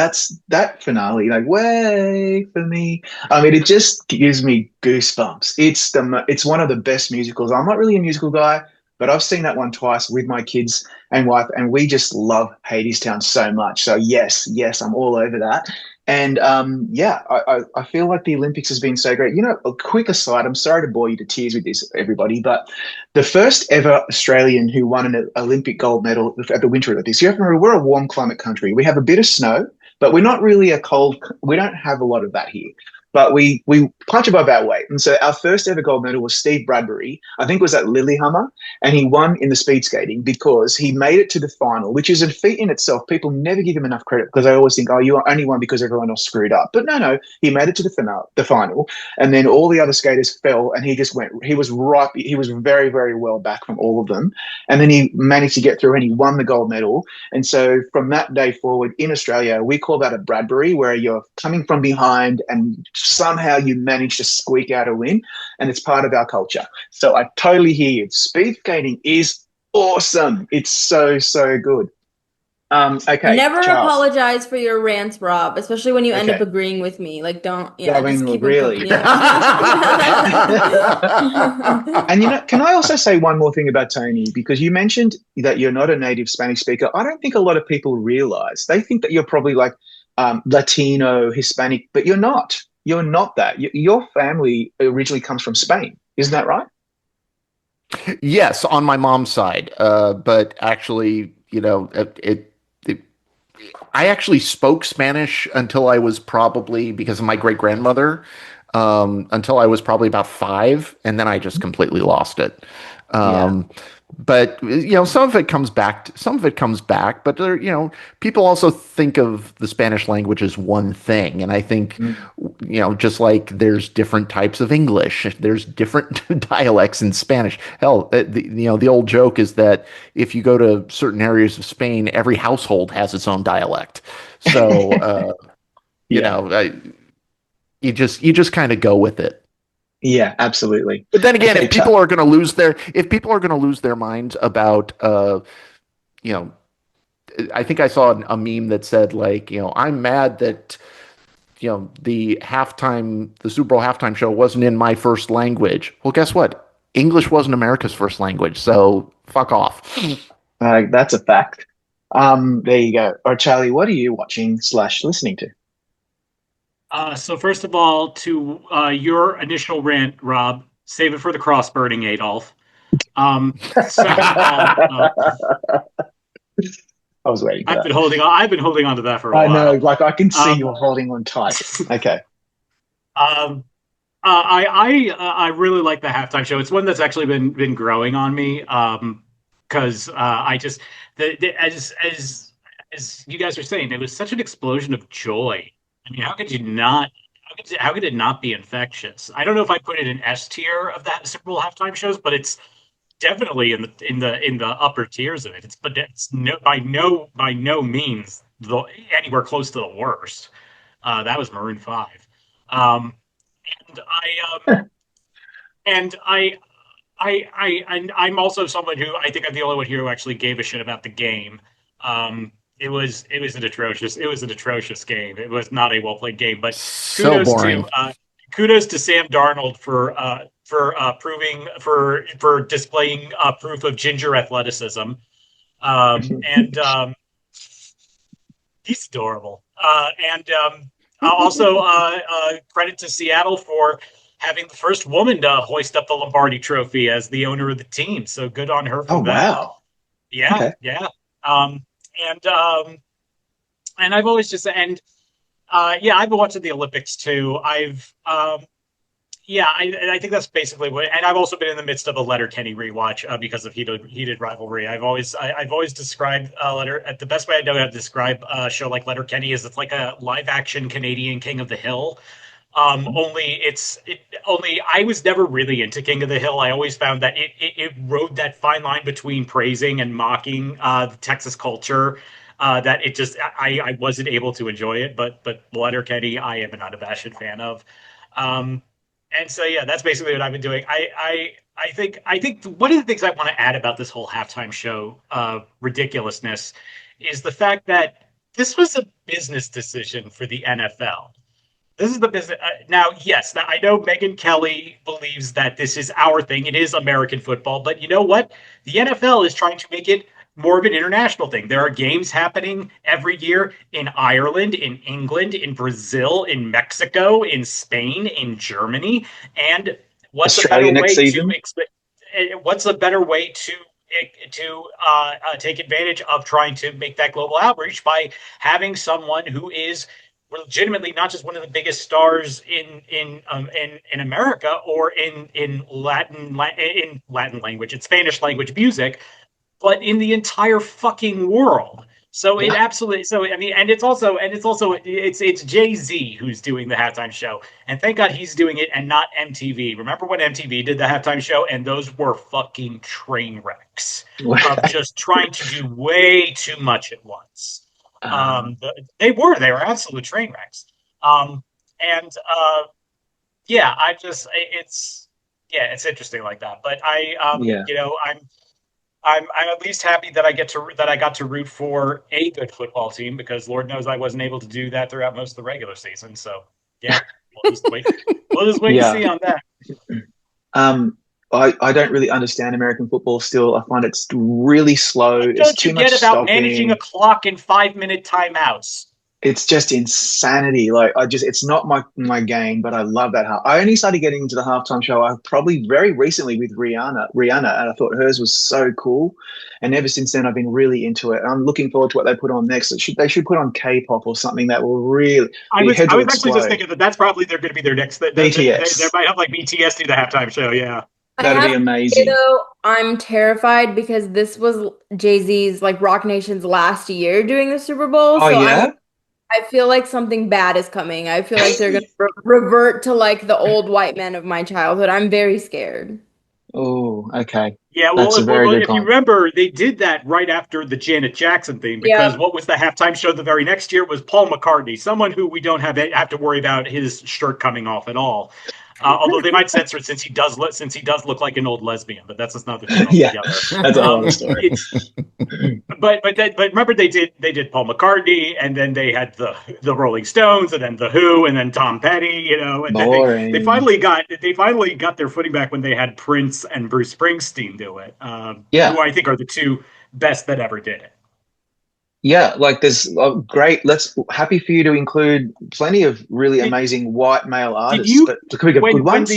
[SPEAKER 1] that finale, like way for me. I mean, it just gives me goosebumps. It's one of the best musicals. I'm not really a musical guy, but I've seen that one twice with my kids and wife, and we just love Hadestown so much. So yes, yes, I'm all over that. And yeah, I feel like the Olympics has been so great. A quick aside, I'm sorry to bore you to tears with this, everybody, but the first ever Australian who won an Olympic gold medal at the Winter Olympics. You have to remember, we're a warm climate country. We have a bit of snow, but we're not really we don't have a lot of that here. but we punch above our weight. And so our first ever gold medal was Steve Bradbury. I think it was at Lillehammer, and he won in the speed skating because he made it to the final, which is a feat in itself. People never give him enough credit because they always think, oh, you only won because everyone else screwed up. But no, he made it to the final, and then all the other skaters fell, and he just went. He was right. He was very, very well back from all of them, and then he managed to get through, and he won the gold medal. And so from that day forward in Australia, we call that a Bradbury, where you're coming from behind and somehow you manage to squeak out a win, and it's part of our culture. So I totally hear you. Speed skating is awesome. It's so, so good. Okay,
[SPEAKER 4] Never
[SPEAKER 1] Charles.
[SPEAKER 4] apologize for your rants, Rob, especially when you end up
[SPEAKER 1] Okay.
[SPEAKER 4] agreeing with me. Like, don't,
[SPEAKER 1] Yeah,
[SPEAKER 4] yeah,
[SPEAKER 1] I
[SPEAKER 4] just
[SPEAKER 1] mean,
[SPEAKER 4] keep them
[SPEAKER 1] really.
[SPEAKER 4] coming. Yeah.
[SPEAKER 1] And can I also say one more thing about Tony? Because you mentioned that you're not a native Spanish speaker. I don't think a lot of people realize. They think that you're probably like Latino, Hispanic, but you're not. You're not that. Your family originally comes from Spain. Isn't that right?
[SPEAKER 2] Yes, on my mom's side. But actually, I actually spoke Spanish until I was probably, because of my great grandmother, until I was probably about 5, and then I just completely lost it.
[SPEAKER 1] Yeah.
[SPEAKER 2] But some of it comes back. Some of it comes back. But people also think of the Spanish language as one thing, and I think
[SPEAKER 1] Mm.
[SPEAKER 2] just like there's different types of English, there's different dialects in Spanish. Hell, the old joke is that if you go to certain areas of Spain, every household has its own dialect. So
[SPEAKER 1] Yeah.
[SPEAKER 2] you just kind of go with it.
[SPEAKER 1] Yeah, absolutely.
[SPEAKER 2] But then again,
[SPEAKER 1] Okay,
[SPEAKER 2] if people are going to lose their minds about, you know, I think I saw a meme that said like, I'm mad that, the Super Bowl halftime show wasn't in my first language. Well, guess what? English wasn't America's first language, so fuck off.
[SPEAKER 1] that's a fact. There you go. Or Charlie, what are you watching slash listening to?
[SPEAKER 3] So first of all, to your initial rant, Rob, save it for the cross burning, Adolf. Second of all,
[SPEAKER 1] I was waiting for that.
[SPEAKER 3] I've been holding on to that for a
[SPEAKER 1] I know,
[SPEAKER 3] while.
[SPEAKER 1] like I can see
[SPEAKER 3] Um,
[SPEAKER 1] you're holding on tight. Okay.
[SPEAKER 3] um, I really like the halftime show. It's one that's actually been growing on me. Because I just as you guys are saying, it was such an explosion of joy. I mean, how could you not? How could it not be infectious? I don't know if I put it in S tier of that Super Bowl halftime shows, but it's definitely in the upper tiers of it. But it's by no means anywhere close to the worst. That was Maroon 5. Um, and and I'm also someone who I think I'm the only one here who actually gave a shit about the game. It was an atrocious game. It was not a well played game. But
[SPEAKER 2] So
[SPEAKER 3] kudos
[SPEAKER 2] boring.
[SPEAKER 3] to uh, kudos to Sam Darnold for displaying proof of ginger athleticism. And He's adorable. And Also credit to Seattle for having the first woman to hoist up the Lombardi Trophy as the owner of the team. So good on her
[SPEAKER 1] Oh
[SPEAKER 3] for that.
[SPEAKER 1] wow.
[SPEAKER 3] Yeah,
[SPEAKER 1] Okay.
[SPEAKER 3] yeah. Um, and I've always just and Yeah, I've been watching the Olympics too. I think that's basically what. And I've also been in the midst of a Letterkenny rewatch because of heated rivalry. I've always described Letter. The best way I know how to describe a show like Letterkenny is it's like a live action Canadian King of the Hill. Only I was never really into King of the Hill. I always found that it rode that fine line between praising and mocking the Texas culture. That it just I wasn't able to enjoy it, but Letterkenny I am an unabashed fan of. Um, and so yeah, that's basically what I've been doing. I think one of the things I want to add about this whole halftime show ridiculousness is the fact that this was a business decision for the NFL. This is the business. Now, yes, I know Megyn Kelly believes that this is our thing. It is American football. But you know what? The NFL is trying to make it more of an international thing. There are games happening every year in Ireland, in England, in Brazil, in Mexico, in Spain, in Germany. And what's a better
[SPEAKER 1] Australia next
[SPEAKER 3] way to
[SPEAKER 1] season.
[SPEAKER 3] what's a better way to take advantage of trying to make that global outreach by having someone who is legitimately not just one of the biggest stars in America or in Latin language, in Spanish language music, but in the entire fucking world. So it
[SPEAKER 1] Yeah.
[SPEAKER 3] absolutely. So I mean, it's Jay-Z who's doing the halftime show, and thank God he's doing it and not MTV. Remember when MTV did the halftime show, and those were fucking train wrecks of just trying to do way too much at once. They were absolute train wrecks. And yeah, it's interesting like that. But
[SPEAKER 1] Yeah.
[SPEAKER 3] I'm at least happy that I got to root for a good football team, because Lord knows I wasn't able to do that throughout most of the regular season. So yeah, we'll just wait. We'll just wait and
[SPEAKER 1] Yeah.
[SPEAKER 3] see on that.
[SPEAKER 1] I don't really understand American football still. I find it's really slow.
[SPEAKER 3] What
[SPEAKER 1] There's
[SPEAKER 3] don't you
[SPEAKER 1] too much
[SPEAKER 3] get about managing a
[SPEAKER 1] stopping.
[SPEAKER 3] clock in 5-minute timeouts?
[SPEAKER 1] It's just insanity. Like it's not my game, but I love that. I only started getting into the halftime show probably very recently with Rihanna, and I thought hers was so cool. And ever since then, I've been really into it. I'm looking forward to what they put on next. They should put on K-pop or something that will really the heads
[SPEAKER 3] I
[SPEAKER 1] will
[SPEAKER 3] was actually just
[SPEAKER 1] explode.
[SPEAKER 3] thinking that that's probably they're going to be their next. They
[SPEAKER 1] BTS.
[SPEAKER 3] might have like BTS do the halftime show. Yeah.
[SPEAKER 4] I
[SPEAKER 1] That'd
[SPEAKER 4] have
[SPEAKER 1] be
[SPEAKER 4] to say
[SPEAKER 1] amazing.
[SPEAKER 4] though, I'm terrified because this was Jay-Z's like Rock Nation's last year doing the Super Bowl.
[SPEAKER 1] Oh
[SPEAKER 4] So
[SPEAKER 1] yeah.
[SPEAKER 4] I feel like something bad is coming. I feel like they're gonna revert to like the old white men of my childhood. I'm very scared.
[SPEAKER 1] Oh, okay.
[SPEAKER 3] Yeah,
[SPEAKER 1] That's a very good
[SPEAKER 3] if you
[SPEAKER 1] point.
[SPEAKER 3] remember, they did that right after the Janet Jackson thing, because
[SPEAKER 4] Yep.
[SPEAKER 3] what was the halftime show the very next year was Paul McCartney, someone who we don't have to worry about his shirt coming off at all. Although they might censor it since he does look like an old lesbian, but that's another thing
[SPEAKER 1] Yeah,
[SPEAKER 3] altogether.
[SPEAKER 1] that's a whole other story.
[SPEAKER 3] It's but remember they did Paul McCartney, and then they had the Rolling Stones, and then the Who, and then Tom Petty, and then
[SPEAKER 1] Boring.
[SPEAKER 3] they finally got their footing back when they had Prince and Bruce Springsteen do it, who
[SPEAKER 1] Yeah.
[SPEAKER 3] I think are the two best that ever did it.
[SPEAKER 1] Yeah, like there's great. Let's happy for you to include plenty of really
[SPEAKER 3] Did,
[SPEAKER 1] amazing white male
[SPEAKER 3] did
[SPEAKER 1] artists,
[SPEAKER 3] you
[SPEAKER 1] but could we get good ones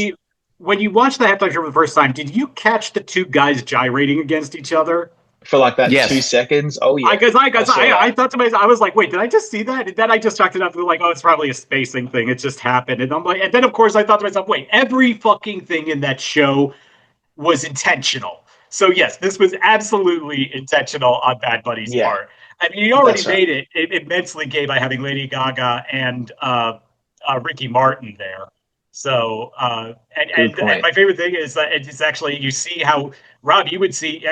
[SPEAKER 3] when you watched the halftime show for the first time? Did you catch the two guys gyrating against each other?
[SPEAKER 1] for like that two
[SPEAKER 2] Yes.
[SPEAKER 1] seconds? Oh yeah, I saw
[SPEAKER 3] I
[SPEAKER 1] that.
[SPEAKER 3] thought to myself, I was like, wait, did I just see that? And then I just chalked it up to like, oh, it's probably a spacing thing. It just happened. And I'm like, and then of course I thought to myself, wait, every fucking thing in that show was intentional. So yes, this was absolutely intentional on Bad Bunny's
[SPEAKER 1] Yeah,
[SPEAKER 3] part. I mean, he already
[SPEAKER 1] that's right.
[SPEAKER 3] made it immensely gay by having Lady Gaga and Ricky Martin there. So
[SPEAKER 1] Good
[SPEAKER 3] and
[SPEAKER 1] point.
[SPEAKER 3] my favorite thing is that it's actually, you see how, Rob, you would see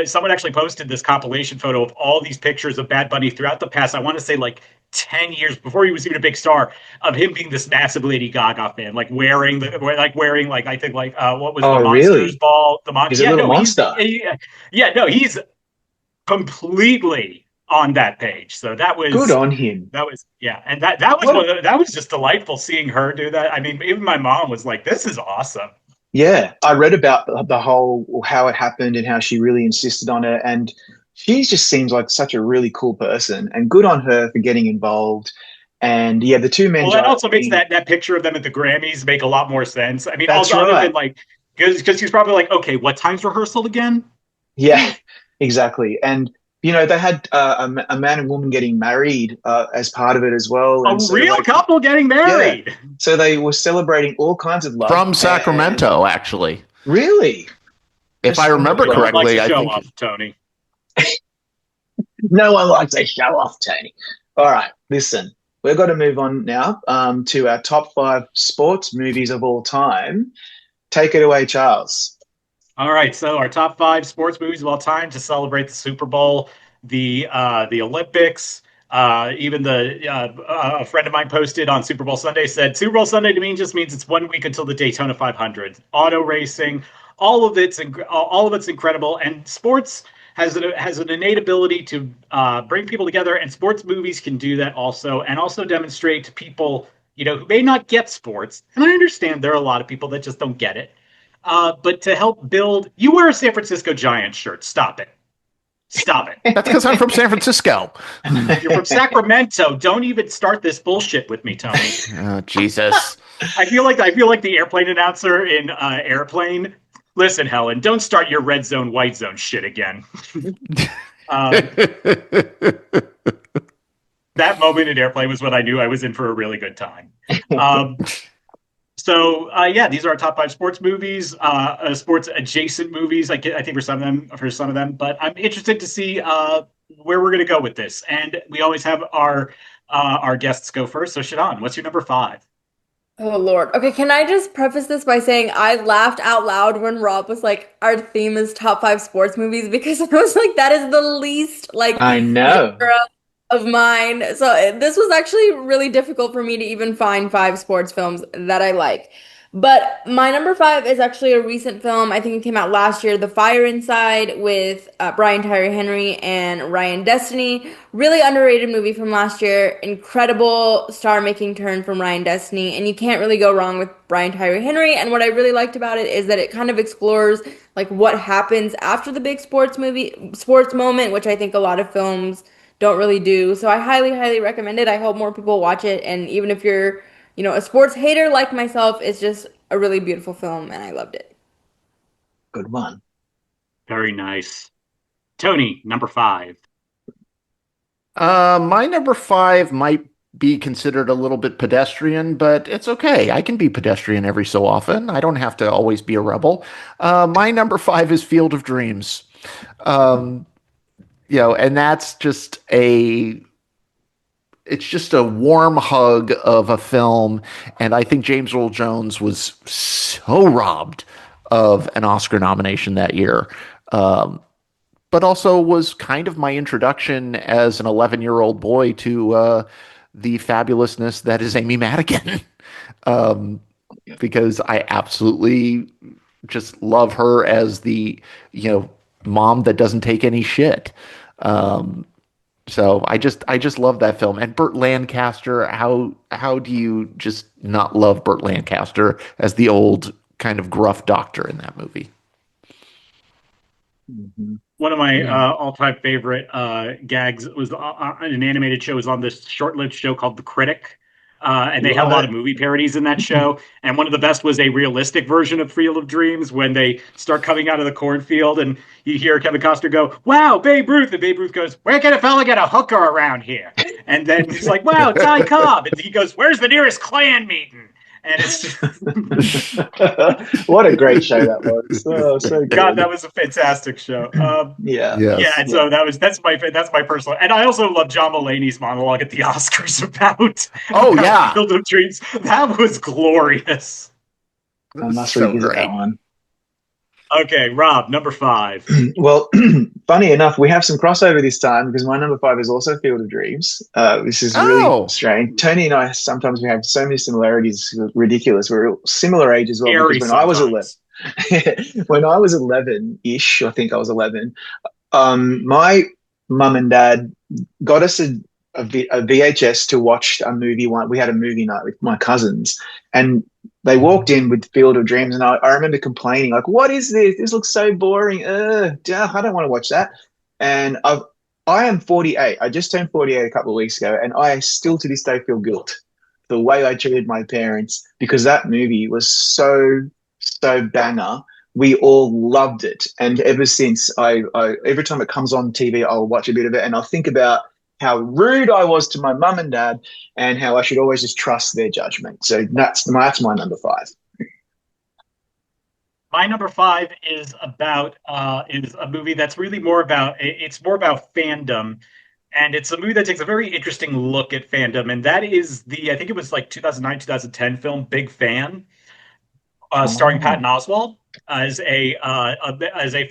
[SPEAKER 3] someone actually posted this compilation photo of all these pictures of Bad Bunny throughout the past. I want to say like 10 years before he was even a big star, of him being this massive Lady Gaga fan, like wearing like, I think like what was the
[SPEAKER 1] Oh
[SPEAKER 3] Monsters
[SPEAKER 1] really?
[SPEAKER 3] Ball,
[SPEAKER 1] He's a
[SPEAKER 3] yeah,
[SPEAKER 1] little
[SPEAKER 3] no,
[SPEAKER 1] monster.
[SPEAKER 3] yeah, no, he's completely on that page. So
[SPEAKER 1] Good on him.
[SPEAKER 3] yeah, and that was
[SPEAKER 1] What?
[SPEAKER 3] that was just delightful seeing her do that. I mean, even my mom was like, "This is awesome."
[SPEAKER 1] Yeah, I read about the whole how it happened and how she really insisted on it, and she just seems like such a really cool person. And good on her for getting involved. And yeah, the two men
[SPEAKER 3] Well, that also makes
[SPEAKER 1] gyrating.
[SPEAKER 3] that picture of them at the Grammys make a lot more sense. I mean,
[SPEAKER 1] That's
[SPEAKER 3] also other than
[SPEAKER 1] right.
[SPEAKER 3] like, because he's probably like, okay, what time's rehearsal again?
[SPEAKER 1] Yeah, exactly. And they had a man and woman getting married as part of it as well,
[SPEAKER 3] A
[SPEAKER 1] and so
[SPEAKER 3] real
[SPEAKER 1] like
[SPEAKER 3] couple getting
[SPEAKER 1] yeah,
[SPEAKER 3] married.
[SPEAKER 1] so they were celebrating all kinds of love.
[SPEAKER 2] From
[SPEAKER 1] And
[SPEAKER 2] Sacramento, actually.
[SPEAKER 1] really,
[SPEAKER 2] If I remember
[SPEAKER 3] No one likes to
[SPEAKER 2] correctly, I
[SPEAKER 3] show
[SPEAKER 2] think
[SPEAKER 3] off, Tony.
[SPEAKER 1] no one likes a show off, Tony. All right, listen, we've got to move on now to our top 5 sports movies of all time. Take it away, Charles.
[SPEAKER 3] All right, so our top 5 sports movies of all time to celebrate the Super Bowl, the Olympics. Even a friend of mine posted on Super Bowl Sunday, said Super Bowl Sunday to me just means it's 1 week until the Daytona 500. Auto racing, all of it's incredible, and sports has an innate ability to bring people together, and sports movies can do that also, and also demonstrate to people who may not get sports. And I understand there are a lot of people that just don't get it. But to help build, you wear a San Francisco Giants shirt. Stop it. Stop it.
[SPEAKER 2] that's because I'm from San Francisco.
[SPEAKER 3] You're from Sacramento. Don't even start this bullshit with me, Tony.
[SPEAKER 2] Oh, Jesus.
[SPEAKER 3] I feel like the airplane announcer in Airplane. Listen, Helen, don't start your red zone, white zone shit again. That moment in Airplane was when I knew I was in for a really good time. Um, yeah, these are our top five sports movies, sports adjacent movies. I think for some of them, but I'm interested to see where we're going to go with this. And we always have our guests go first. So Shadan, what's your number five?
[SPEAKER 4] Oh Lord. Okay, can I just preface this by saying I laughed out loud when Rob was like, our theme is top five sports movies because I was like, that is the least like
[SPEAKER 1] I know.
[SPEAKER 4] genre of mine. So this was actually really difficult for me to even find five sports films that I like. But my number five is actually a recent film. I think it came out last year, The Fire Inside with Brian Tyree Henry and Ryan Destiny. Really underrated movie from last year. Incredible star-making turn from Ryan Destiny, and you can't really go wrong with Brian Tyree Henry. And what I really liked about it is that it kind of explores like what happens after the big sports moment, which I think a lot of films don't really do. So I highly, highly recommend it. I hope more people watch it. And even if you're, a sports hater like myself, it's just a really beautiful film, and I loved it.
[SPEAKER 1] Good one.
[SPEAKER 3] Very nice. Tony, number five.
[SPEAKER 2] My number five might be considered a little bit pedestrian, but it's okay. I can be pedestrian every so often. I don't have to always be a rebel. My number five is Field of Dreams. Um, and it's just a warm hug of a film. And I think James Earl Jones was so robbed of an Oscar nomination that year. But also was kind of my introduction as an 11-year-old boy to the fabulousness that is Amy Madigan. um, because I absolutely just love her as the, mom that doesn't take any shit. Um, so I just love that film. And Burt Lancaster, how do you just not love Burt Lancaster as the old kind of gruff doctor in that movie?
[SPEAKER 1] Mhm.
[SPEAKER 3] One of my
[SPEAKER 1] Yeah.
[SPEAKER 3] all-time favorite gags was an animated show was on this short-lived show called The Critic. And they had a
[SPEAKER 1] Love
[SPEAKER 3] lot of
[SPEAKER 1] it.
[SPEAKER 3] movie parodies in that show. And one of the best was a realistic version of Field of Dreams when they start coming out of the cornfield and you hear Kevin Costner go, "Wow, Babe Ruth." And Babe Ruth goes, "Where can a fella get a hooker around here?" And then it's like, "Wow, Ty Cobb." And he goes, "Where's the nearest Klan meeting?" And it's just,
[SPEAKER 1] What a great show that was. Oh, so
[SPEAKER 3] God, that
[SPEAKER 1] good.
[SPEAKER 3] was a fantastic show.
[SPEAKER 1] Yeah.
[SPEAKER 3] Yeah,
[SPEAKER 2] Yes.
[SPEAKER 3] and
[SPEAKER 1] Yeah.
[SPEAKER 3] so that's my personal, and I also love John Mulaney's monologue at the Oscars about
[SPEAKER 2] Oh yeah.
[SPEAKER 3] Field of Dreams. That was glorious.
[SPEAKER 1] I must
[SPEAKER 2] So
[SPEAKER 1] revisit that
[SPEAKER 2] great.
[SPEAKER 1] one.
[SPEAKER 3] Okay, Rob, number five.
[SPEAKER 1] Well, funny enough, we have some crossover this time because my number five is also Field of Dreams. This is really
[SPEAKER 2] Oh,
[SPEAKER 1] strange. Tony and I sometimes we have so many similarities, ridiculous. We're similar age as well because
[SPEAKER 3] Scary sometimes.
[SPEAKER 1] when I was 11-ish, I think I was 11. My mum and dad got us a VHS to watch a movie. We had a movie night with my cousins, and they walked in with Field of Dreams, and I remember complaining like, "What is this? This looks so boring. I don't want to watch that." And I am 48. I just turned 48 a couple of weeks ago, and I still to this day feel guilt the way I treated my parents because that movie was so banger. We all loved it, and ever since, I every time it comes on TV, I'll watch a bit of it, and I'll think about how rude I was to my mum and dad, and how I should always just trust their judgment. So that's my number five.
[SPEAKER 3] My number five is a movie that's really more about it's more about fandom, and it's a movie that takes a very interesting look at fandom, and that is the I think it was like 2009 2010 film Big Fan. Starring
[SPEAKER 1] Oh,
[SPEAKER 3] Patton Oswalt as a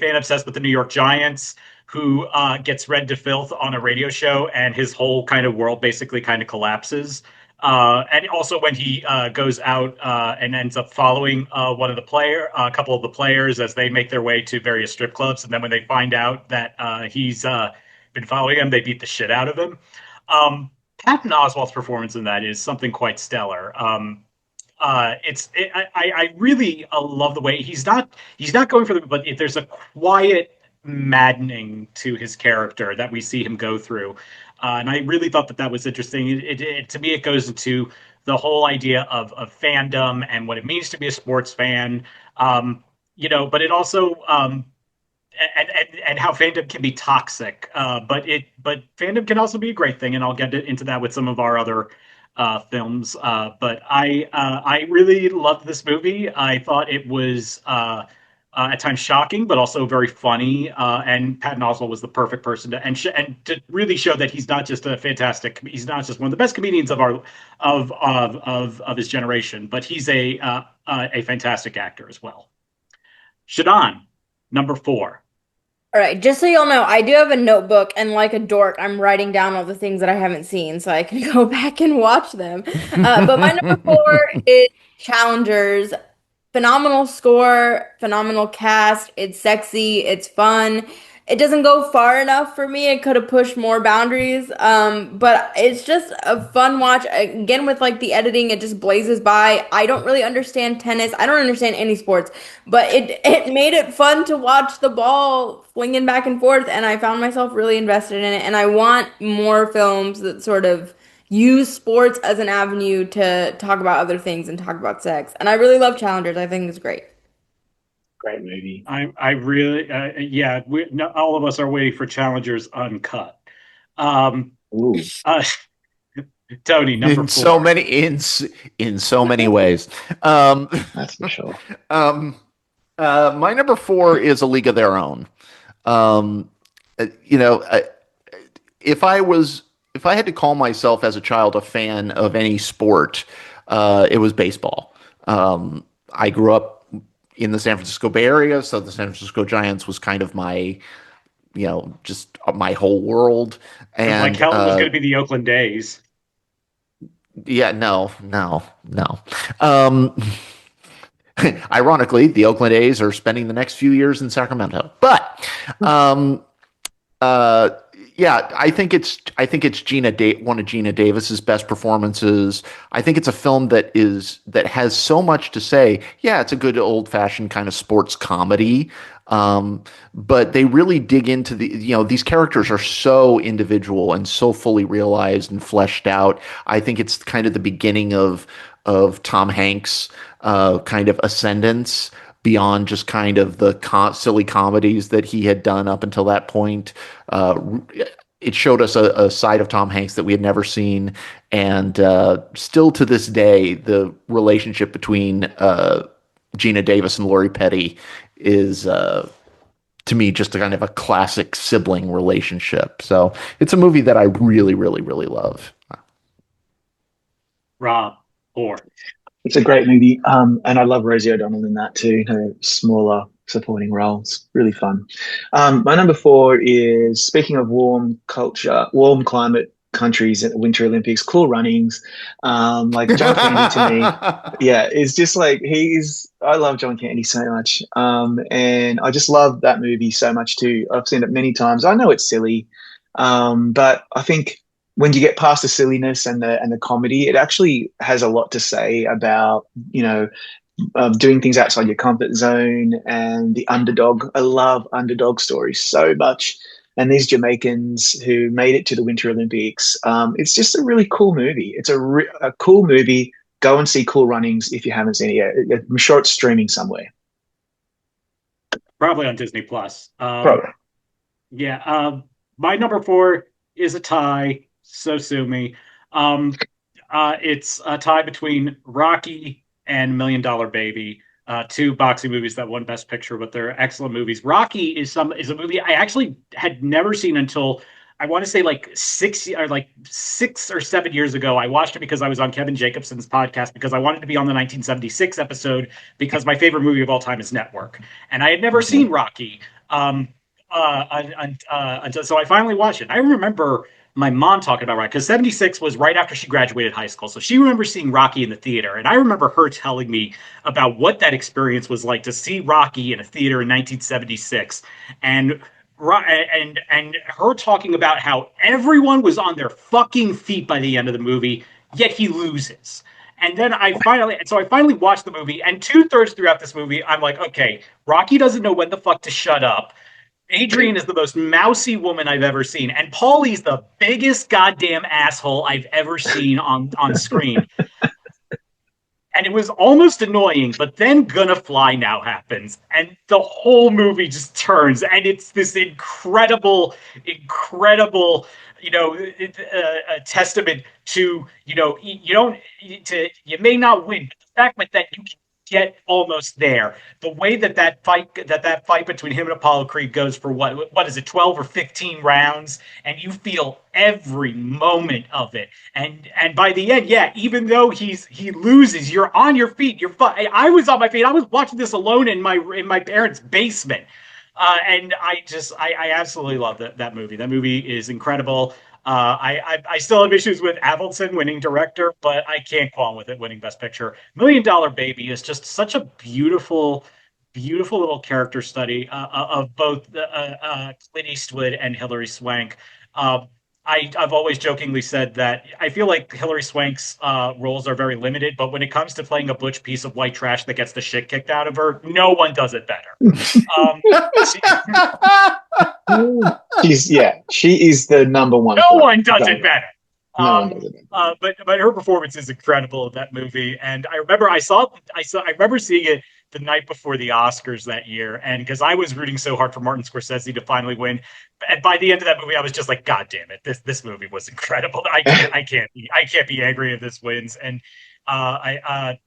[SPEAKER 3] fan obsessed with the New York Giants who gets read to filth on a radio show, and his whole kind of world basically kind of collapses. And also when he goes out and ends up following a couple of the players as they make their way to various strip clubs, and then when they find out that he's been following them, they beat the shit out of him. Patton Oswalt's performance in that is something quite stellar. I really love the way he's not going for the but there's a quiet maddening to his character that we see him go through, and I really thought that was interesting. To me, it goes into the whole idea of fandom and what it means to be a sports fan. But it also and how fandom can be toxic. But fandom can also be a great thing, and I'll get into that with some of our other films. But I really loved this movie. I thought it was at times shocking, but also very funny. And Patton Oswalt was the perfect person and to really show that he's not just a fantastic. He's not just one of the best comedians of our of his generation, but he's a fantastic actor as well. Shadan, number four.
[SPEAKER 4] All right, just so y'all know, I do have a notebook, and like a dork, I'm writing down all the things that I haven't seen so I can go back and watch them. But my number four is Challengers. Phenomenal score, phenomenal cast. It's sexy, it's fun. It doesn't go far enough for me. It could have pushed more boundaries. But it's just a fun watch. Again, with like the editing, it just blazes by. I don't really understand tennis. I don't understand any sports, but it made it fun to watch the ball flinging back and forth, and I found myself really invested in it. And I want more films that sort of use sports as an avenue to talk about other things and talk about sex. And I really love Challengers. I think it's great.
[SPEAKER 1] Great movie.
[SPEAKER 3] I really, yeah, no, all of us are waiting for Challengers Uncut. Um,
[SPEAKER 1] Ooh,
[SPEAKER 3] uh, Tony, number
[SPEAKER 2] in so
[SPEAKER 3] four.
[SPEAKER 2] many in so many ways. Um,
[SPEAKER 1] that's for sure.
[SPEAKER 2] um, my number four is A League of Their Own. Um, you know, if I had to call myself as a child a fan of any sport, it was baseball. I grew up in the San Francisco Bay Area, so the San Francisco Giants was kind of my, just my whole world.
[SPEAKER 3] It was like
[SPEAKER 2] And
[SPEAKER 3] hell, it was going to be the Oakland A's.
[SPEAKER 2] yeah, no, no, no. Um, Ironically, the Oakland A's are spending the next few years in Sacramento, but um, uh, yeah, I think it's one of Gina Davis's best performances. I think it's a film that has so much to say. Yeah, it's a good old fashioned kind of sports comedy, but they really dig into these characters are so individual and so fully realized and fleshed out. I think it's kind of the beginning of Tom Hanks' kind of ascendance beyond just kind of the silly comedies that he had done up until that point. It showed us a side of Tom Hanks that we had never seen, and still to this day, the relationship between Gina Davis and Lori Petty is, to me, just a kind of a classic sibling relationship. So it's a movie that I really, really, really love.
[SPEAKER 3] Rob, four.
[SPEAKER 1] It's a great movie. And I love Rosie O'Donnell in that too. Her smaller supporting roles, really fun. My number four is, speaking of warm culture, warm climate countries at the Winter Olympics, Cool Runnings. Like John Candy to me, yeah, it's just like I love John Candy so much. And I just love that movie so much too. I've seen it many times. I know it's silly, but I think when you get past the silliness and the comedy, it actually has a lot to say about, doing things outside your comfort zone and the underdog. I love underdog stories so much. And these Jamaicans who made it to the Winter Olympics, it's just a really cool movie. It's a cool movie. Go and see Cool Runnings if you haven't seen it yet. I'm sure it's streaming somewhere.
[SPEAKER 3] Probably on Disney Plus.
[SPEAKER 1] Probably.
[SPEAKER 3] Yeah. My number four is a tie. So sue me. It's a tie between Rocky and Million Dollar Baby, two boxing movies that won Best Picture, but they're excellent movies. Rocky is a movie I actually had never seen until I want to say like 6 or 7 years ago. I watched it because I was on Kevin Jacobson's podcast because I wanted to be on the 1976 episode because my favorite movie of all time is Network, and I had never seen Rocky. Until so I finally watched it. I remember my mom talking about Rocky because 76 was right after she graduated high school. So she remembers seeing Rocky in the theater. And I remember her telling me about what that experience was like to see Rocky in a theater in 1976. And and her talking about how everyone was on their fucking feet by the end of the movie, yet he loses. And then I finally watched the movie, and 2/3 throughout this movie, I'm like, okay, Rocky doesn't know when the fuck to shut up. Adrian is the most mousy woman I've ever seen, and Paulie's the biggest goddamn asshole I've ever seen on screen. and it was almost annoying, but then Gonna Fly Now happens, and the whole movie just turns, and it's this incredible, a testament to, you may not win, but the fact that you can get almost there. The way that fight between him and Apollo Creed goes for what is it, 12 or 15 rounds, and you feel every moment of it. And by the end, yeah, even though he loses, you're on your feet. I was on my feet. I was watching this alone in my parents' basement. And I absolutely love that movie. That movie is incredible. I still have issues with Avildsen winning director, but I can't qualm with it winning Best Picture. Million Dollar Baby is just such a beautiful, beautiful little character study of both Clint Eastwood and Hilary Swank. Uh, I've always jokingly said that I feel like Hilary Swank's roles are very limited, but when it comes to playing a butch piece of white trash that gets the shit kicked out of her, no one does it better. Um, she,
[SPEAKER 1] she is the number one.
[SPEAKER 3] no one does it better.
[SPEAKER 1] No one does it better.
[SPEAKER 3] But her performance is incredible in that movie, and I remember I remember seeing it the night before the Oscars that year, and because I was rooting so hard for Martin Scorsese to finally win, and by the end of that movie, I was just like, God damn it, this movie was incredible. I can't be angry if this wins, and I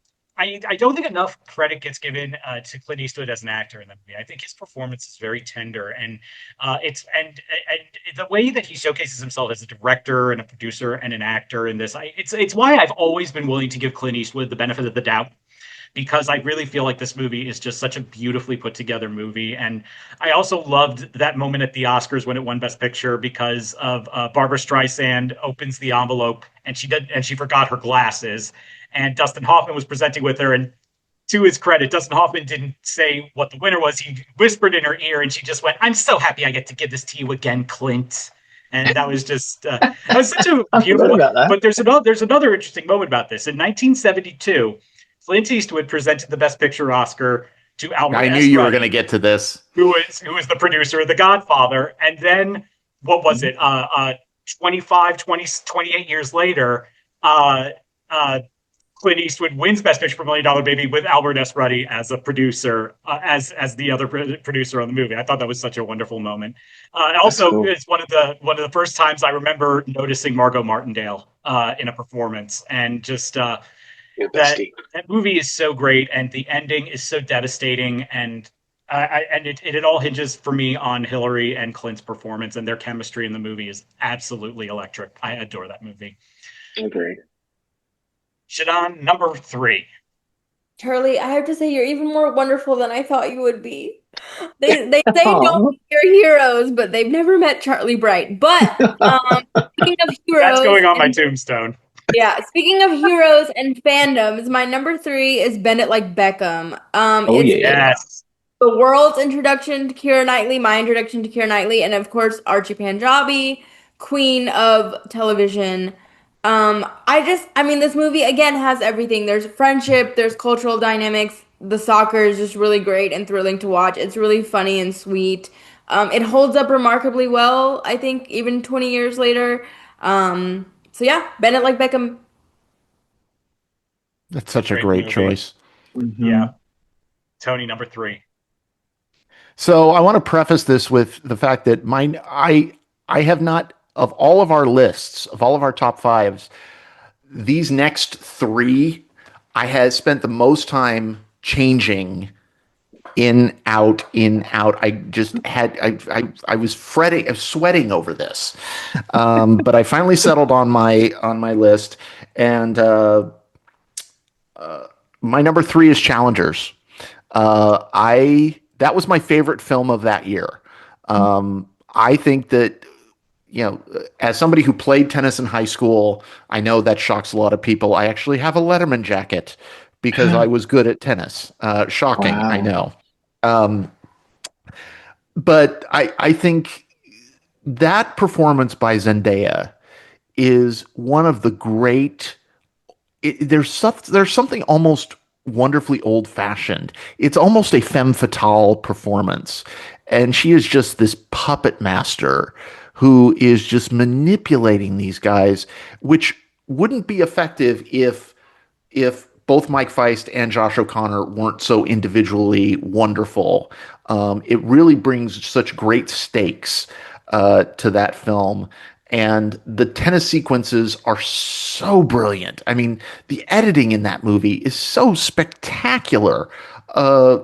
[SPEAKER 3] don't think enough credit gets given to Clint Eastwood as an actor in the movie. I think his performance is very tender, and the way that he showcases himself as a director and a producer and an actor in this, it's why I've always been willing to give Clint Eastwood the benefit of the doubt, because I really feel like this movie is just such a beautifully put together movie. And I also loved that moment at the Oscars when it won Best Picture because of Barbara Streisand opens the envelope and she forgot her glasses, and Dustin Hoffman was presenting with her, and to his credit, Dustin Hoffman didn't say what the winner was. He whispered in her ear, and she just went, "I'm so happy I get to give this to you again, Clint." And that was just that was such a beautiful. But there's another interesting moment about this. In 1972, Clint Eastwood presented the Best Picture Oscar to Albert
[SPEAKER 2] I knew
[SPEAKER 3] S.
[SPEAKER 2] you were
[SPEAKER 3] Ruddy,
[SPEAKER 2] going to get to this.
[SPEAKER 3] who was the producer of The Godfather. And then what was it? 28 years later, Clint Eastwood wins Best Picture for Million Dollar Baby with Albert S. Ruddy as a producer, as the other producer on the movie. I thought that was such a wonderful moment. Also, cool. It's one of the first times I remember noticing Margot Martindale in a performance, and just that movie is so great, and the ending is so devastating, and it all hinges for me on Hillary and Clint's performance, and their chemistry in the movie is absolutely electric. I adore that movie.
[SPEAKER 1] Agreed.
[SPEAKER 3] Shadan, number 3.
[SPEAKER 4] Charlie, I have to say you're even more wonderful than I thought you would be. They say don't meet your heroes, but they've never met Charlie Bright. But speaking of heroes,
[SPEAKER 3] that's going on my tombstone.
[SPEAKER 4] Yeah, speaking of heroes and fandoms, my number 3 is Bend It Like Beckham.
[SPEAKER 3] Yes.
[SPEAKER 4] The world's introduction to Keira Knightley, my introduction to Keira Knightley, and of course Archie Panjabi, queen of television. This movie again has everything. There's friendship, there's cultural dynamics. The soccer is just really great and thrilling to watch. It's really funny and sweet. It holds up remarkably well, I think, even 20 years later. So yeah, Bend It Like Beckham.
[SPEAKER 2] That's such a great choice.
[SPEAKER 3] Mm-hmm. Yeah. Tony, number 3.
[SPEAKER 2] So I want to preface this with the fact that I have not, of all of our lists, of all of our top 5s, these next 3, I had spent the most time changing in, out, in, out. I just had, I was fretting, I was sweating over this. But I finally settled on my list, and my number 3 is Challengers. That was my favorite film of that year. I think that, as somebody who played tennis in high school, I know that shocks a lot of people. I actually have a Letterman jacket because I was good at tennis. Shocking, wow. I know. But I think that performance by Zendaya is one of the great. There's something almost wonderfully old-fashioned. It's almost a femme fatale performance, and she is just this puppet master who is just manipulating these guys, which wouldn't be effective if both Mike Feist and Josh O'Connor weren't so individually wonderful. It really brings such great stakes to that film. And the tennis sequences are so brilliant. I mean, the editing in that movie is so spectacular. Uh,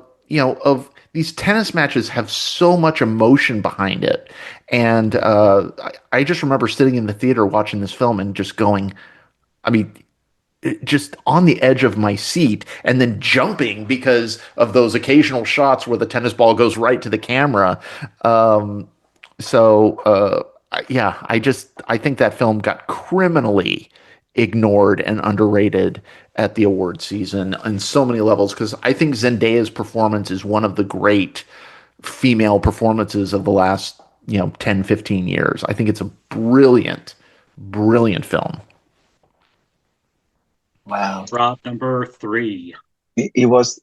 [SPEAKER 2] of these tennis matches have so much emotion behind it. And I just remember sitting in the theater watching this film and just going, I mean, just on the edge of my seat and then jumping because of those occasional shots where the tennis ball goes right to the camera. Um, yeah, I think that film got criminally ignored and underrated at the award season on so many levels because I think Zendaya's performance is one of the great female performances of the last, 10, 15 years. I think it's a brilliant, brilliant film.
[SPEAKER 1] Wow.
[SPEAKER 3] Rob, number three.
[SPEAKER 1] It was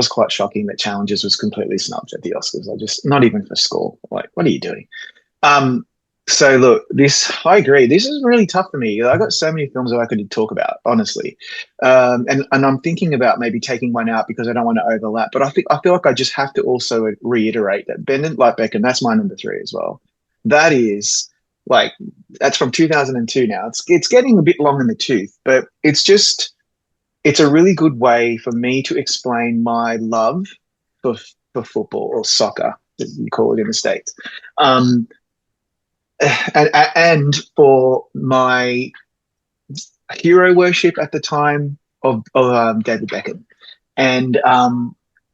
[SPEAKER 1] quite shocking that Challenges was completely snubbed at the Oscars. I just not even for score. Like, what are you doing? Um, so look, this I agree. This is really tough for me. I got so many films that I could talk about, honestly, and I'm thinking about maybe taking one out because I don't want to overlap. But I feel like I just have to also reiterate that Bend Like Beckham. That's my number three as well. That is like that's from 2002 now. It's getting a bit long in the tooth, but it's a really good way for me to explain my love for for football or soccer, as you call it in the States. Um, and for my hero worship at the time of David Beckham. And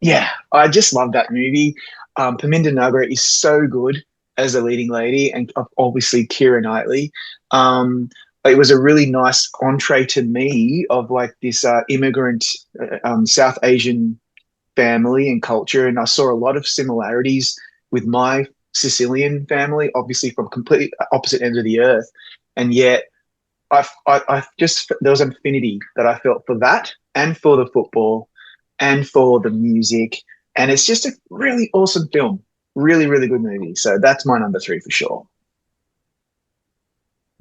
[SPEAKER 1] yeah, I just love that movie. Paminda Nagra is so good as a leading lady, and obviously Keira Knightley. It was a really nice entree to me of like this immigrant South Asian family and culture, and I saw a lot of similarities with my Sicilian family, obviously from completely opposite ends of the earth, and yet I just there was an affinity that I felt for that and for the football and for the music, and it's just a really awesome film, really really good movie. So that's my number three for sure.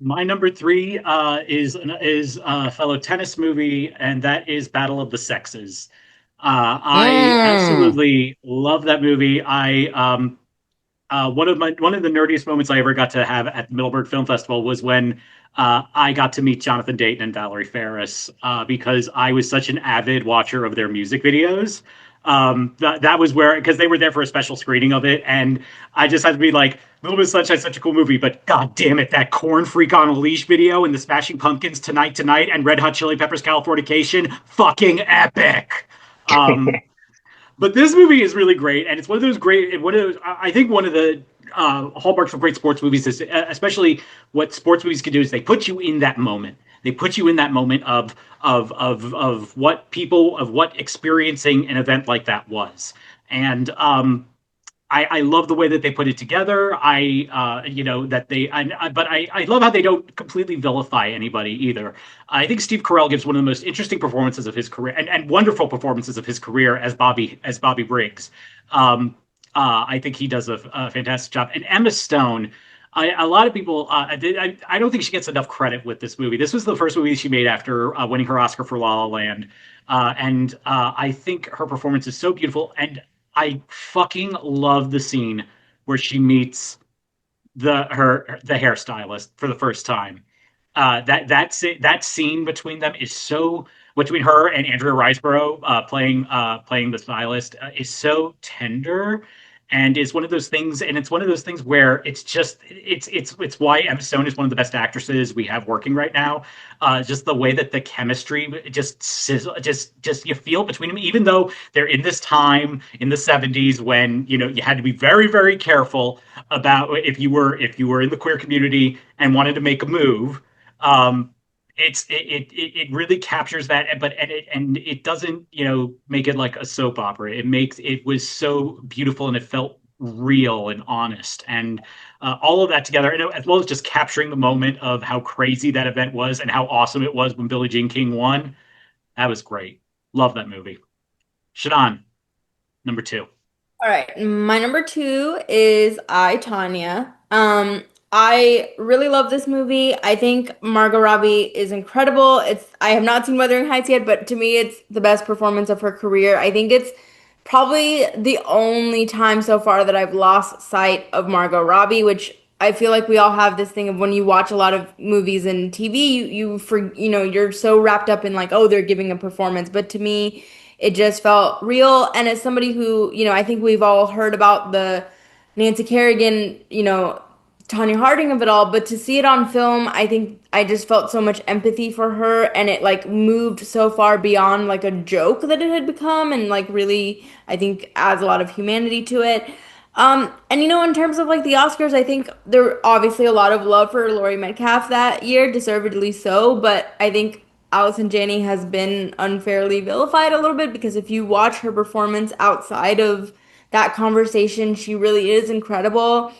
[SPEAKER 3] My number three is a fellow tennis movie, and that is Battle of the Sexes. I
[SPEAKER 2] Mm.
[SPEAKER 3] absolutely love that movie. One of the nerdiest moments I ever got to have at the Middleburg Film Festival was when I got to meet Jonathan Dayton and Valerie Faris because I was such an avid watcher of their music videos. That was where because they were there for a special screening of it, and I just had to be like, Little Miss Sunshine's such a cool movie, but god damn it, that Corn Freak on a Leash video and the Smashing Pumpkins Tonight Tonight and Red Hot Chili Peppers Californication, fucking epic. Um, but this movie is really great, and it's one of those great. One of those, I think, one of the hallmarks of great sports movies is, especially what sports movies can do, is they put you in that moment. They put you in that moment of what experiencing an event like that was, and I love the way that they put it together. I love how they don't completely vilify anybody either. I think Steve Carell gives one of the most interesting performances of his career and wonderful performances of his career as Bobby Briggs. I think he does a fantastic job. And Emma Stone, a lot of people, I don't think she gets enough credit with this movie. This was the first movie she made after winning her Oscar for La La Land, and I think her performance is so beautiful. And I fucking love the scene where she meets the hairstylist for the first time. That scene between them is so between her and Andrea Riseborough playing the stylist is so tender and is one of those things and it's one of those things where it's why Emma Stone is one of the best actresses we have working right now. Just the way that the chemistry just you feel between them, even though they're in this time in the 70s when you had to be very very careful about if you were in the queer community and wanted to make a move. um it really captures that, but and it doesn't make it like a soap opera. It was so beautiful and it felt real and honest, and all of that together, and as well as just capturing the moment of how crazy that event was and how awesome it was when Billie Jean King won. That was great. Love that movie. Shadan, number two.
[SPEAKER 4] All right, my number two is I, Tanya. I really love this movie. I think Margot Robbie is incredible. I have not seen Wuthering Heights yet, but to me it's the best performance of her career. I think it's probably the only time so far that I've lost sight of Margot Robbie, which I feel like we all have this thing of when you watch a lot of movies and TV, you're so wrapped up in like, oh, they're giving a performance. But to me, it just felt real. And as somebody who, I think we've all heard about the Nancy Kerrigan, Tanya Harding of it all, but to see it on film, I think I just felt so much empathy for her and it like moved so far beyond like a joke that it had become and like really I think adds a lot of humanity to it. And in terms of like the Oscars, I think there obviously a lot of love for Laurie Metcalf that year, deservedly so, but I think Allison Janney has been unfairly vilified a little bit because if you watch her performance outside of that conversation, she really is incredible.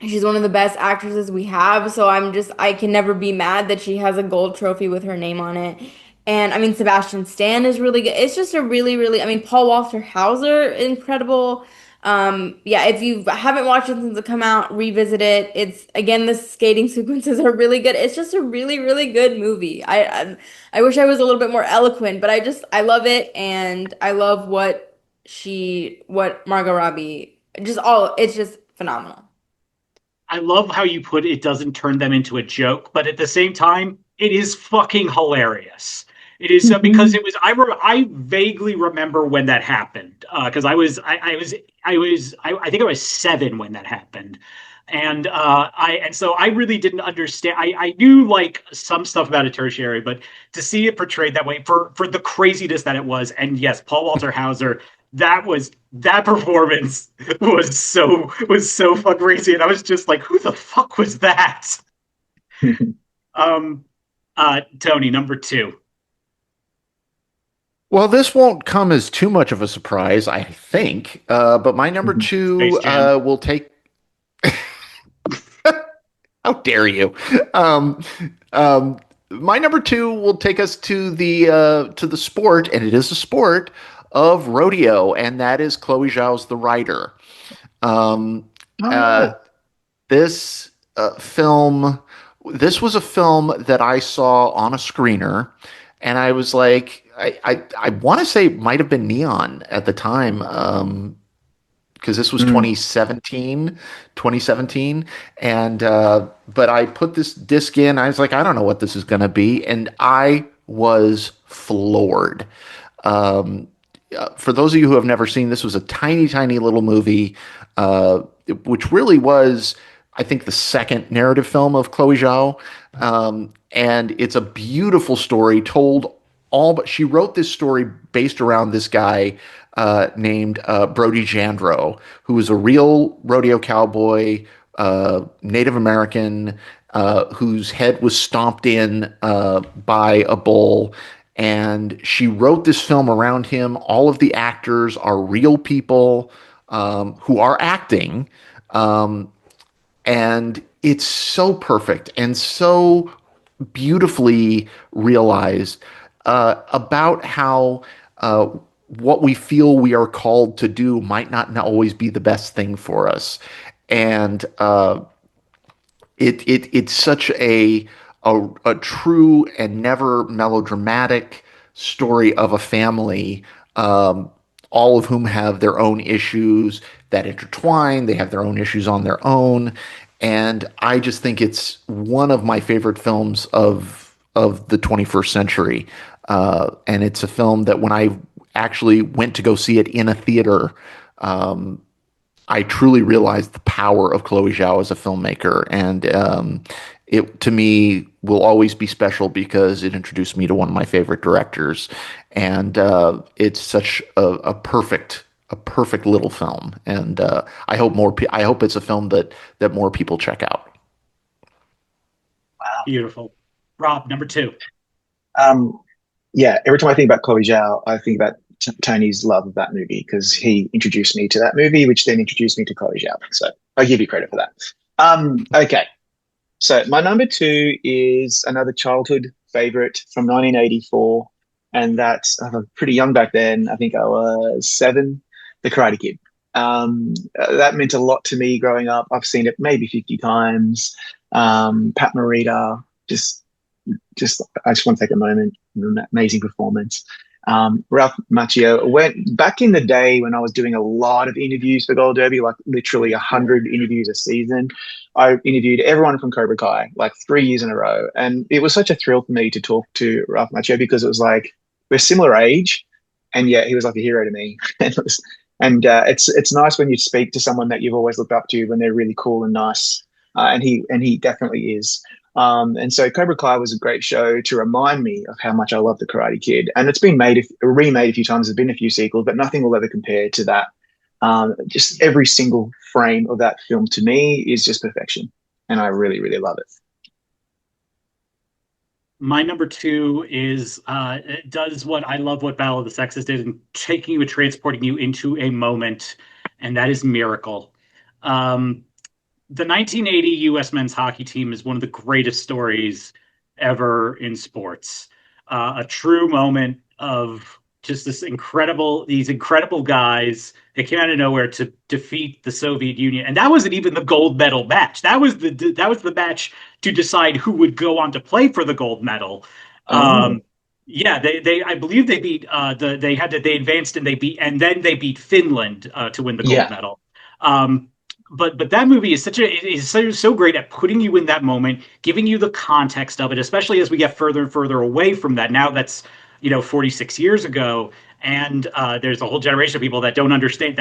[SPEAKER 4] She's one of the best actresses we have, so I can never be mad that she has a gold trophy with her name on it. And I mean, Sebastian Stan is really good. It's just a really, really, I mean, Paul Walter Hauser, incredible. Yeah, if you haven't watched it since it come out, revisit it. It's again, the skating sequences are really good. It's just a really, really good movie. I wish I was a little bit more eloquent, but I love it, and I love what Margot Robbie, it's just phenomenal.
[SPEAKER 3] I love how you put it doesn't turn them into a joke, but at the same time, it is fucking hilarious. It is because it was I vaguely remember when that happened because I think I was 7 when that happened, and so I really didn't understand. I knew like some stuff about a tertiary, but to see it portrayed that way for the craziness that it was, and yes, Paul Walter Hauser, that performance was so fuck crazy, and I was just like, who the fuck was that? Um, Tony, number 2.
[SPEAKER 2] Well, this won't come as too much of a surprise, I think. But my number
[SPEAKER 3] Space
[SPEAKER 2] two
[SPEAKER 3] Jam.
[SPEAKER 2] will take. How dare you? Um, my number two will take us to the sport, and it is a sport of rodeo, and that is Chloe Zhao's The Rider. Um, uh,
[SPEAKER 1] Oh,
[SPEAKER 2] this film, this was a film that I saw on a screener, and I was like, I want to say it might have been Neon at the time. Because this was
[SPEAKER 1] mm,
[SPEAKER 2] 2017, and but I put this disc in. I was like, I don't know what this is going to be, and I was floored. Um, for those of you who have never seen, this was a tiny, tiny little movie, uh, which really was, I think, the second narrative film of Chloe Zhao. And it's a beautiful story told all, but she wrote this story based around this guy named Brody Jandro, who was a real rodeo cowboy, Native American, whose head was stomped in by a bull, and she wrote this film around him. All of the actors are real people who are acting, um, and it's so perfect and so beautifully realized about how what we feel we are called to do might not always be the best thing for us, and it's such a true and never melodramatic story of a family, all of whom have their own issues that intertwine. They have their own issues on their own, and I just think it's one of my favorite films of the 21st century. And it's a film that when I actually went to go see it in a theater, um, I truly realized the power of Chloe Zhao as a filmmaker, and it to me will always be special because it introduced me to one of my favorite directors, and it's such a perfect little film, and I hope it's a film that more people check out.
[SPEAKER 3] Beautiful. Rob, number 2.
[SPEAKER 1] um, yeah. Every time I think about Chloe Zhao, I think about Tony's love of that movie because he introduced me to that movie, which then introduced me to Chloe Zhao. So I give you credit for that. Okay. So my number 2 is another childhood favorite from 1984, and that's I was pretty young back then. I think I was 7. The Karate Kid. That meant a lot to me growing up. I've seen it maybe 50 times. Pat Morita, just I just want to take a moment. Amazing performance. Ralph Macchio went back in the day when I was doing a lot of interviews for Gold Derby, like literally 100 interviews a season. I interviewed everyone from Cobra Kai like 3 years in a row, and it was such a thrill for me to talk to Ralph Macchio because it was like we're similar age, and yet he was like a hero to me. It's nice when you speak to someone that you've always looked up to when they're really cool and nice, and he definitely is. And so Cobra Kai was a great show to remind me of how much I love the Karate Kid. And it's been remade a few times. There's been a few sequels, but nothing will ever compare to that. Just every single frame of that film to me is just perfection, and I really, really love it.
[SPEAKER 3] My number two is it does what I love what Battle of the Sexes did in taking you and transporting you into a moment, and that is Miracle. Um, the 1980 U.S. men's hockey team is one of the greatest stories ever in sports. A true moment of just these incredible guys that came out of nowhere to defeat the Soviet Union, and that wasn't even the gold medal match. That was the match to decide who would go on to play for the gold medal.
[SPEAKER 1] Oh,
[SPEAKER 3] Um, yeah, they I believe they beat they advanced and then they beat Finland to win the gold
[SPEAKER 1] yeah.
[SPEAKER 3] medal. Um, but that movie is so great at putting you in that moment, giving you the context of it, especially as we get further and further away from that. Now that's 46 years ago, and there's a whole generation of people that don't understand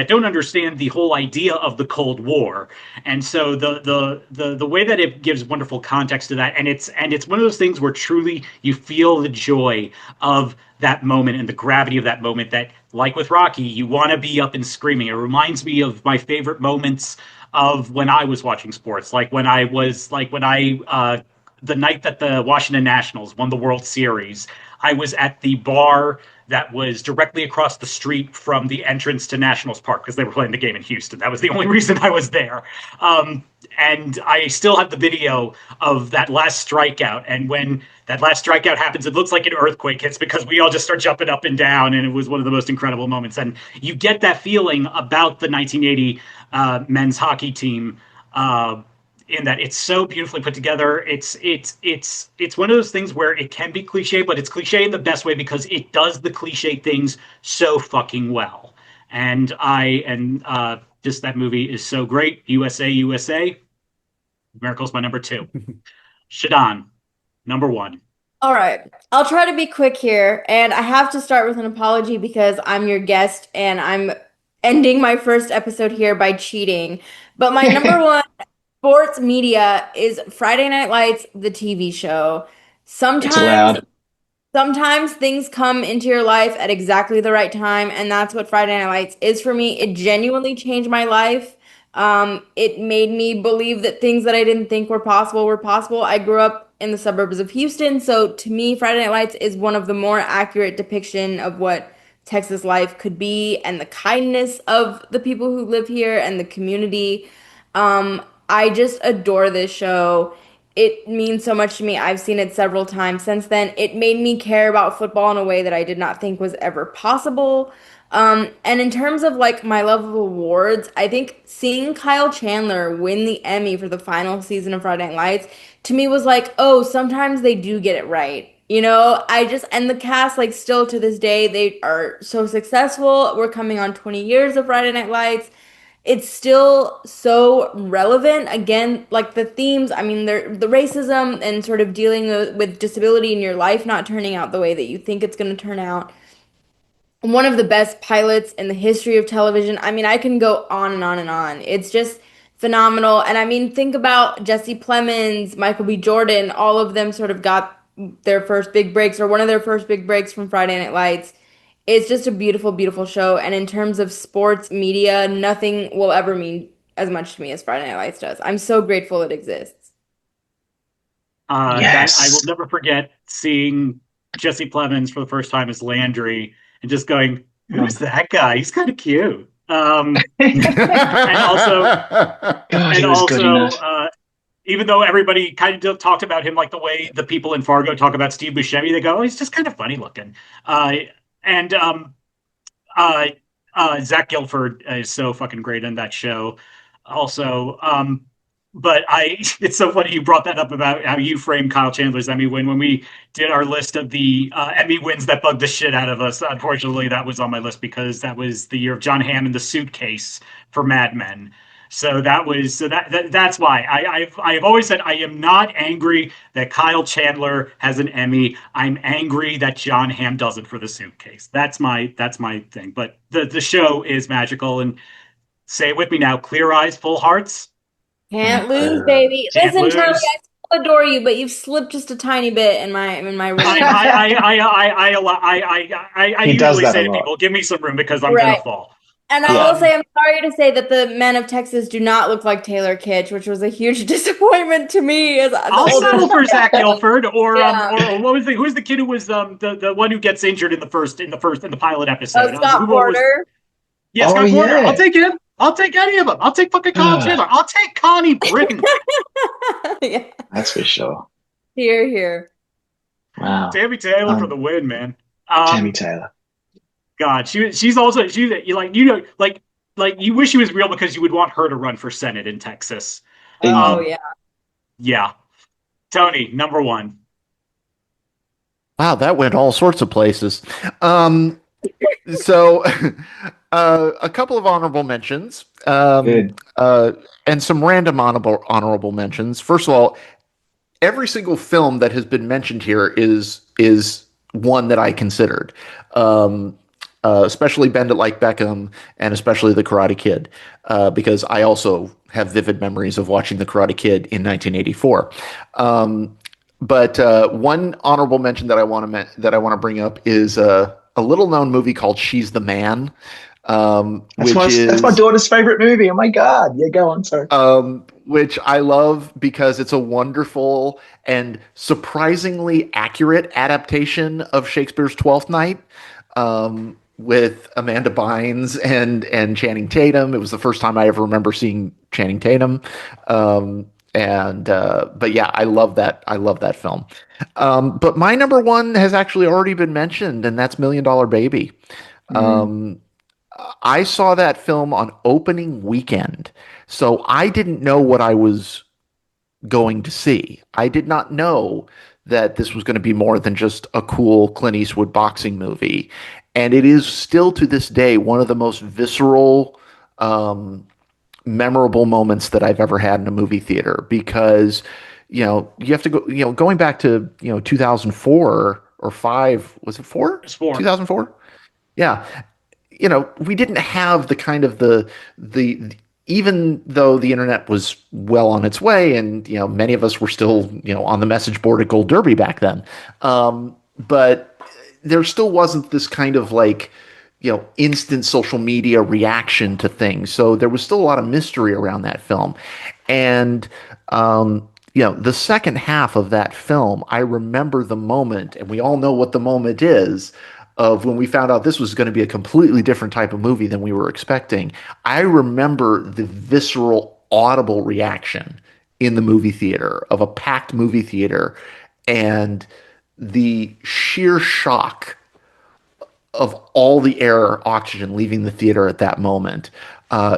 [SPEAKER 3] the whole idea of the Cold War, and so the way that it gives wonderful context to that, and it's one of those things where truly you feel the joy of that moment and the gravity of that moment that, like with Rocky, you want to be up and screaming. It reminds me of my favorite moments of when I was watching sports, the night that the Washington Nationals won the World Series. I was at the bar that was directly across the street from the entrance to Nationals Park because they were playing the game in Houston. That was the only reason I was there. And I still have the video of that last strikeout. And when that last strikeout happens, it looks like an earthquake hits because we all just start jumping up and down. And it was one of the most incredible moments. And you get that feeling about the 1980 men's hockey team. In that it's so beautifully put together. It's one of those things where it can be cliche, but it's cliche in the best way because it does the cliche things so fucking well. And just that movie is so great. USA, USA. Miracle's my number two. Shadan, number one.
[SPEAKER 4] All right. I'll try to be quick here, and I have to start with an apology because I'm your guest and I'm ending my first episode here by cheating. But my number one sports media is Friday Night Lights, the TV show.
[SPEAKER 1] It's
[SPEAKER 4] Sometimes
[SPEAKER 1] allowed.
[SPEAKER 4] Sometimes things come into your life at exactly the right time, and that's what Friday Night Lights is for me. It genuinely changed my life. It made me believe that things that I didn't think were possible were possible. I grew up in the suburbs of Houston, so to me, Friday Night Lights is one of the more accurate depiction of what Texas life could be and the kindness of the people who live here and the community. I just adore this show. It means so much to me. I've seen it several times since then. It made me care about football in a way that I did not think was ever possible. And in terms of like my love of awards, I think seeing Kyle Chandler win the Emmy for the final season of Friday Night Lights to me was like, oh, sometimes they do get it right. And the cast, like, still to this day, they are so successful. We're coming on 20 years of Friday Night Lights. It's still so relevant. Again, like the themes, I mean, the racism and sort of dealing with disability in your life not turning out the way that you think it's going to turn out. One of the best pilots in the history of television. I mean, I can go on and on and on. It's just phenomenal. And I mean, think about Jesse Plemons, Michael B. Jordan, all of them sort of got their first big breaks or one of their first big breaks from Friday Night Lights. It's just a beautiful, beautiful show. And in terms of sports media, nothing will ever mean as much to me as Friday Night Lights does. I'm so grateful it exists.
[SPEAKER 3] That I will
[SPEAKER 1] Yes.
[SPEAKER 3] never forget seeing Jesse Plemons for the first time as Landry and just going, "Who's that guy? He's kind of cute." And also,
[SPEAKER 1] God,
[SPEAKER 3] and
[SPEAKER 1] he was good in
[SPEAKER 3] also,
[SPEAKER 1] that.
[SPEAKER 3] even though everybody kind of talked about him like the way the people in Fargo talk about Steve Buscemi, they go, "Oh, he's just kind of funny looking." And uh, Zach Gilford is so fucking great in that show. Also, but it's so funny you brought that up about how you framed Kyle Chandler's Emmy win when we did our list of the Emmy wins that bugged the shit out of us. Unfortunately, that was on my list because that was the year of John Hamm in The Suitcase for Mad Men. So that's why I've always said I am not angry that Kyle Chandler has an Emmy. I'm angry that John Hamm does it for The Suitcase. That's my thing. But the show is magical, and say it with me now: Clear Eyes, Full Hearts.
[SPEAKER 4] Can't lose, baby.
[SPEAKER 3] Can't
[SPEAKER 4] Listen, Charlie,
[SPEAKER 3] lose.
[SPEAKER 4] I still adore you, but you've slipped just a tiny bit in my
[SPEAKER 3] I
[SPEAKER 4] rating.
[SPEAKER 1] He does
[SPEAKER 3] usually
[SPEAKER 1] that a
[SPEAKER 3] say to
[SPEAKER 1] lot.
[SPEAKER 3] people, "Give me some room because I'm gonna
[SPEAKER 4] Right.
[SPEAKER 3] fall."
[SPEAKER 4] And I
[SPEAKER 1] Yeah.
[SPEAKER 4] will say, I'm sorry to say that the men of Texas do not look like Taylor Kitsch, which was a huge disappointment to me as the
[SPEAKER 3] I'll
[SPEAKER 4] older.
[SPEAKER 3] settle for Zach Gilford,
[SPEAKER 4] Yeah.
[SPEAKER 3] or what was who's the kid who was the one who gets injured in the pilot episode?
[SPEAKER 4] Scott
[SPEAKER 3] What was
[SPEAKER 4] Porter.
[SPEAKER 3] Yeah,
[SPEAKER 1] Oh
[SPEAKER 3] Scott Porter. I'll
[SPEAKER 1] yeah.
[SPEAKER 3] take him. I'll take any of them. I'll take fucking Kyle Chandler. I'll take Connie Britton.
[SPEAKER 4] Yeah.
[SPEAKER 1] That's for sure.
[SPEAKER 4] Here, here.
[SPEAKER 1] Wow.
[SPEAKER 3] Tammy Taylor for the win, man.
[SPEAKER 1] Tammy Taylor.
[SPEAKER 3] God, she's also like you wish she was real because you would want her to run for Senate in Texas.
[SPEAKER 4] Oh,
[SPEAKER 3] Um,
[SPEAKER 4] yeah.
[SPEAKER 3] yeah. Tony, number one.
[SPEAKER 2] Wow, that went all sorts of places. So, a couple of honorable mentions,
[SPEAKER 1] Good.
[SPEAKER 2] and some random honorable mentions. First of all, every single film that has been mentioned here is one that I considered, especially Bend It Like Beckham and especially The Karate Kid, because I also have vivid memories of watching The Karate Kid in 1984. But one honorable mention that I want to bring up is a little known movie called She's the Man,
[SPEAKER 1] That's my daughter's favorite movie. Oh my God. Yeah, go on. Sorry.
[SPEAKER 2] which I love because it's a wonderful and surprisingly accurate adaptation of Shakespeare's Twelfth Night, with Amanda Bynes and Channing Tatum. It was the first time I ever remember seeing Channing Tatum. But yeah, I love that. I love that film. But my number one has actually already been mentioned, and that's Million Dollar Baby. Um, I saw that film on opening weekend, so I didn't know what I was going to see. I did not know that this was going to be more than just a cool Clint Eastwood boxing movie. And it is still to this day one of the most visceral, memorable moments that I've ever had in a movie theater because, you have to go, going back to, 2004 or five, was it four?
[SPEAKER 3] It's four.
[SPEAKER 2] 2004? Yeah. We didn't have the kind of the even though the internet was well on its way and, many of us were still, on the message board at Gold Derby back then. But there still wasn't this kind of like, instant social media reaction to things. So there was still a lot of mystery around that film. And, the second half of that film, I remember the moment, and we all know what the moment is, of when we found out this was going to be a completely different type of movie than we were expecting. I remember the visceral, audible reaction in the movie theater, of a packed movie theater, and the sheer shock of all the air, oxygen leaving the theater at that moment. I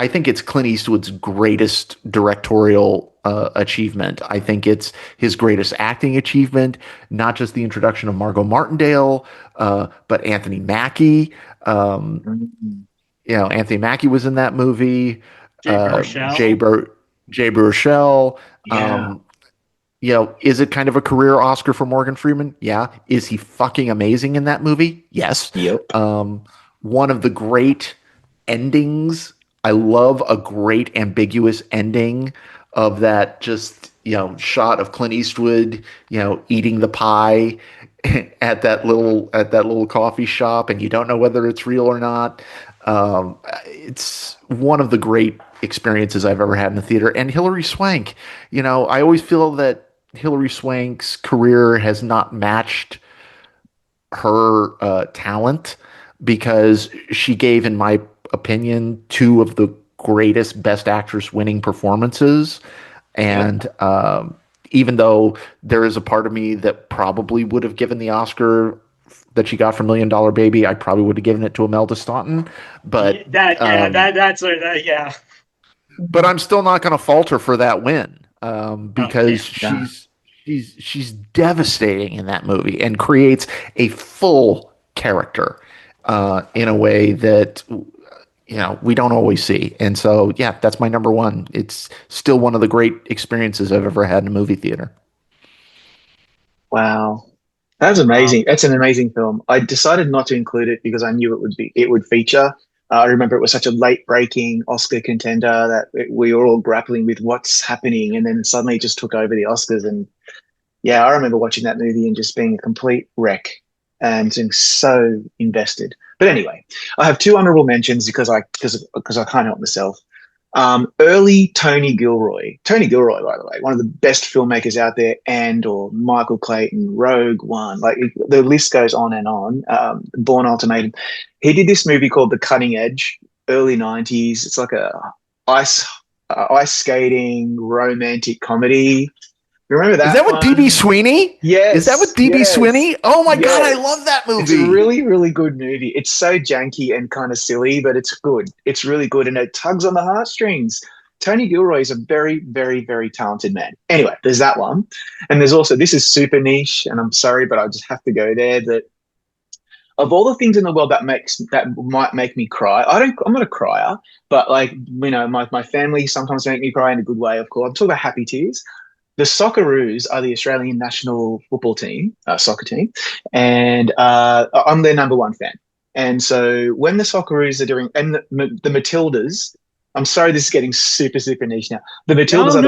[SPEAKER 2] think it's Clint Eastwood's greatest directorial achievement. I think it's his greatest acting achievement, not just the introduction of Margot Martindale, but Anthony Mackie. Anthony Mackie was in that movie.
[SPEAKER 3] Jay
[SPEAKER 2] Jay,
[SPEAKER 3] Baruchel.
[SPEAKER 2] Jay Baruchel.
[SPEAKER 1] Yeah.
[SPEAKER 2] Is it kind of a career Oscar for Morgan Freeman? Yeah. Is he fucking amazing in that movie? Yes.
[SPEAKER 1] Yep.
[SPEAKER 2] One of the great endings. I love a great ambiguous ending of that just, shot of Clint Eastwood, eating the pie at that little coffee shop, and you don't know whether it's real or not. It's one of the great experiences I've ever had in the theater. And Hilary Swank, I always feel that Hilary Swank's career has not matched her talent, because she gave, in my opinion, two of the greatest Best Actress winning performances. And even though there is a part of me that probably would have given the Oscar that she got for Million Dollar Baby, I probably would have given it to Imelda Staunton. But
[SPEAKER 3] yeah.
[SPEAKER 2] but I'm still not going to fault her for that win, because
[SPEAKER 1] Yeah.
[SPEAKER 2] she's devastating in that movie and creates a full character in a way that we don't always see. And so, yeah, that's my number one. It's still one of the great experiences I've ever had in a movie theater.
[SPEAKER 1] Wow. That's amazing. That's an amazing film. I decided not to include it because I knew it would feature. I remember it was such a late breaking Oscar contender that we were all grappling with what's happening, and then suddenly it just took over the Oscars. And yeah, I remember watching that movie and just being a complete wreck and being so invested. But anyway, I have two honorable mentions because I can't help myself. Early Tony Gilroy. Tony Gilroy, by the way, one of the best filmmakers out there, or Michael Clayton, Rogue One, like the list goes on and on. Born Ultimatum. He did this movie called The Cutting Edge, early 90s. It's like a ice ice skating romantic comedy. Remember that?
[SPEAKER 2] Is that with DB Sweeney?
[SPEAKER 1] Yes.
[SPEAKER 2] Is that with DB
[SPEAKER 1] yes,
[SPEAKER 2] Sweeney? Oh my God, I
[SPEAKER 1] yes.
[SPEAKER 2] love that movie.
[SPEAKER 1] It's a really, really good movie. It's so janky and kind of silly, but it's good. It's really good, and it tugs on the heartstrings. Tony Gilroy is a very, very, very talented man. Anyway, there's that one. And there's also, this is super niche, and I'm sorry, but I just have to go there, that of all the things in the world that might make me cry, I'm not a crier, but like, my family sometimes make me cry in a good way, of course. I'm talking about happy tears. The Socceroos are the Australian national football team, soccer team, and I'm their number one fan. And so when the Socceroos are doing, and the Matildas, I'm sorry, this is getting super, super niche now. The Matildas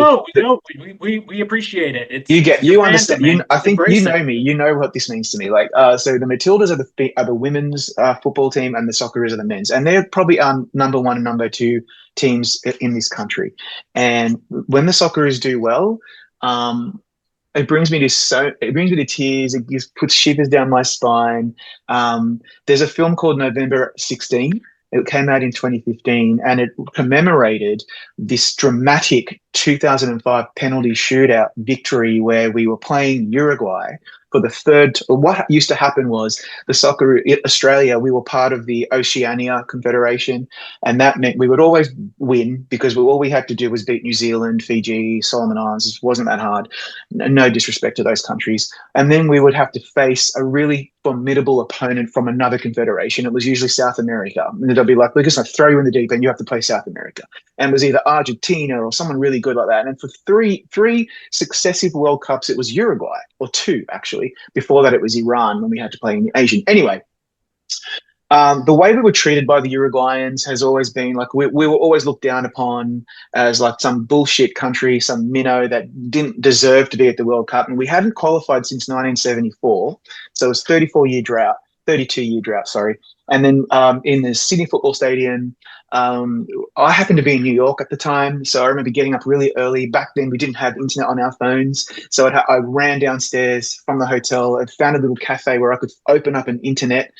[SPEAKER 3] we appreciate it.
[SPEAKER 1] You understand. I think
[SPEAKER 3] Embrace
[SPEAKER 1] you know me. You know what this means to me. Like, so the Matildas are the women's football team, and the Socceroos are the men's, and they're probably number one and number two teams in this country. And when the Socceroos do well, it brings me to tears. It puts shivers down my spine. There's a film called November 16. It came out in 2015, and it commemorated this dramatic 2005 penalty shootout victory where we were playing Uruguay for the third. What used to happen was Australia, we were part of the Oceania Confederation, and that meant we would always win because all we had to do was beat New Zealand, Fiji, Solomon Islands. It wasn't that hard. No disrespect to those countries. And then we would have to face a really formidable opponent from another confederation. It was usually South America. And they'd be like, we're just going to throw you in the deep end. You have to play South America. And it was either Argentina or someone really good like that. And for three successive World Cups, it was Uruguay, or two, actually. Before that, it was Iran when we had to play in the Asian. Anyway, the way we were treated by the Uruguayans has always been like we were always looked down upon as like some bullshit country, some minnow that didn't deserve to be at the World Cup. And we hadn't qualified since 1974. So it was 32-year drought, sorry. And then in the Sydney Football Stadium, I happened to be in New York at the time, so I remember getting up really early. Back then, we didn't have internet on our phones, so I ran downstairs from the hotel and found a little cafe where I could open up an internet,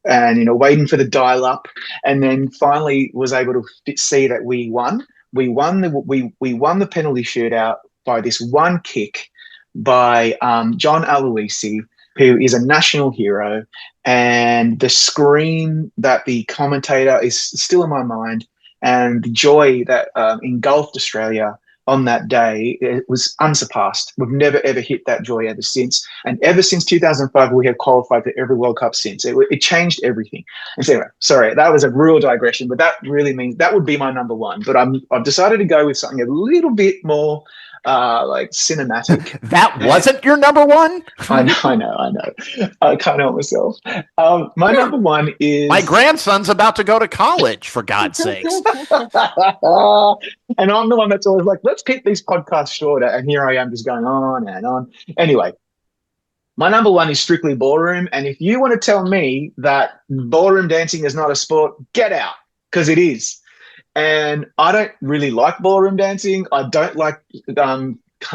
[SPEAKER 1] and waiting for the dial-up, and then finally was able to see that we won. We won the penalty shootout by this one kick by John Aloisi, who is a national hero, and the scream that the commentator is still in my mind, and the joy that engulfed Australia on that day, it was unsurpassed. We've never, ever hit that joy ever since. And ever since 2005, we have qualified for every World Cup since. It changed everything. And so anyway, sorry, that was a real digression, but that really means that would be my number one. But I've decided to go with something a little bit more like cinematic.
[SPEAKER 2] That wasn't your number one?
[SPEAKER 1] I know. I can't help myself. My number one is...
[SPEAKER 2] My grandson's about to go to college, for God's sakes.
[SPEAKER 1] And I'm the one that's always like, let's keep these podcasts shorter. And here I am just going on and on. Anyway, my number one is Strictly Ballroom. And if you want to tell me that ballroom dancing is not a sport, get out, because it is. And I don't really like ballroom dancing. I don't like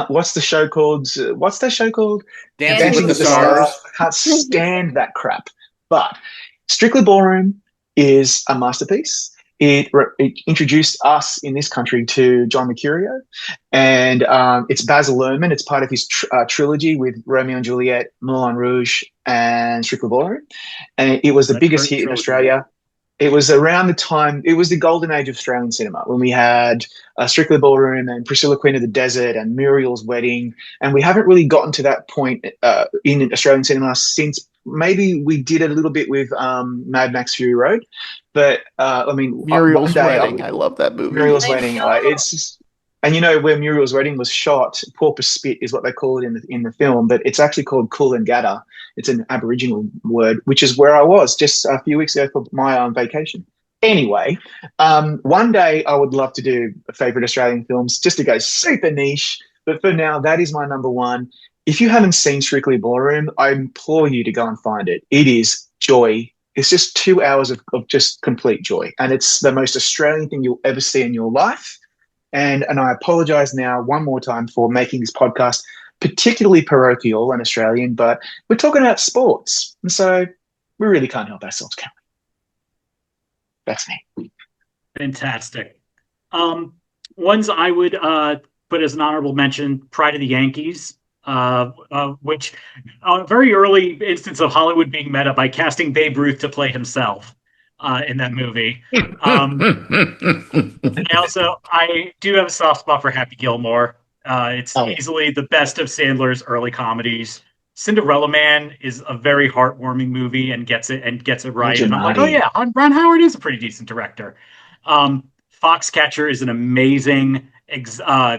[SPEAKER 1] what's the show called?
[SPEAKER 2] Dancing with the Stars.
[SPEAKER 1] I can't stand that crap. But Strictly Ballroom is a masterpiece. It introduced us in this country to John Mercurio, and it's Baz Luhrmann. It's part of his trilogy with Romeo and Juliet, Moulin Rouge, and Strictly Ballroom, and it was the
[SPEAKER 3] Red
[SPEAKER 1] biggest
[SPEAKER 3] Curtain
[SPEAKER 1] hit in
[SPEAKER 3] trilogy.
[SPEAKER 1] Australia. It was around the time, it was the golden age of Australian cinema when we had Strictly Ballroom and Priscilla Queen of the Desert and Muriel's Wedding. And we haven't really gotten to that point in Australian cinema since maybe we did a little bit with Mad Max Fury Road. But I mean, one
[SPEAKER 2] Muriel's
[SPEAKER 1] day
[SPEAKER 2] Wedding. I love that movie.
[SPEAKER 1] Muriel's
[SPEAKER 4] I
[SPEAKER 1] Wedding,
[SPEAKER 4] know.
[SPEAKER 1] it's just, and you know where Muriel's Wedding was shot, Porpoise Spit is what they call it in the film, but it's actually called Coolangatta. It's an Aboriginal word, which is where I was just a few weeks ago for my vacation. Anyway, one day I would love to do favorite Australian films just to go super niche. But for now, that is my number one. If you haven't seen Strictly Ballroom, I implore you to go and find it. It is joy. It's just 2 hours of just complete joy. And it's the most Australian thing you'll ever see in your life. And I apologize now one more time for making this podcast particularly parochial and Australian, but we're talking about sports. And so we really can't help ourselves, can we? That's me.
[SPEAKER 3] Fantastic. Ones I would put as an honorable mention: Pride of the Yankees, which a very early instance of Hollywood being meta by casting Babe Ruth to play himself in that movie. And I do have a soft spot for Happy Gilmore. It's
[SPEAKER 1] Oh, yeah.
[SPEAKER 3] easily the best of Sandler's early comedies. Cinderella Man is a very heartwarming movie and gets it
[SPEAKER 1] Oh,
[SPEAKER 3] right. And I'm like, oh
[SPEAKER 1] Giamatti.
[SPEAKER 3] yeah, Ron Howard is a pretty decent director. Foxcatcher is an amazing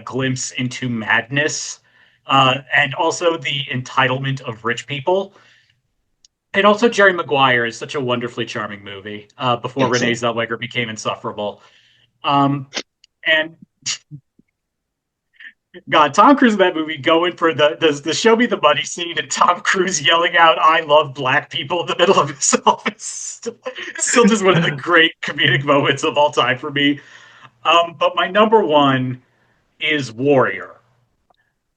[SPEAKER 3] glimpse into madness, and also the entitlement of rich people. And also Jerry Maguire is such a wonderfully charming movie before Renee
[SPEAKER 1] Excellent.
[SPEAKER 3] Zellweger became insufferable. Um, and God, Tom Cruise in that movie going for the show me the money scene and Tom Cruise yelling out "I love black people" in the middle of his office. It's still just one of the great comedic moments of all time for me. But my number one is Warrior.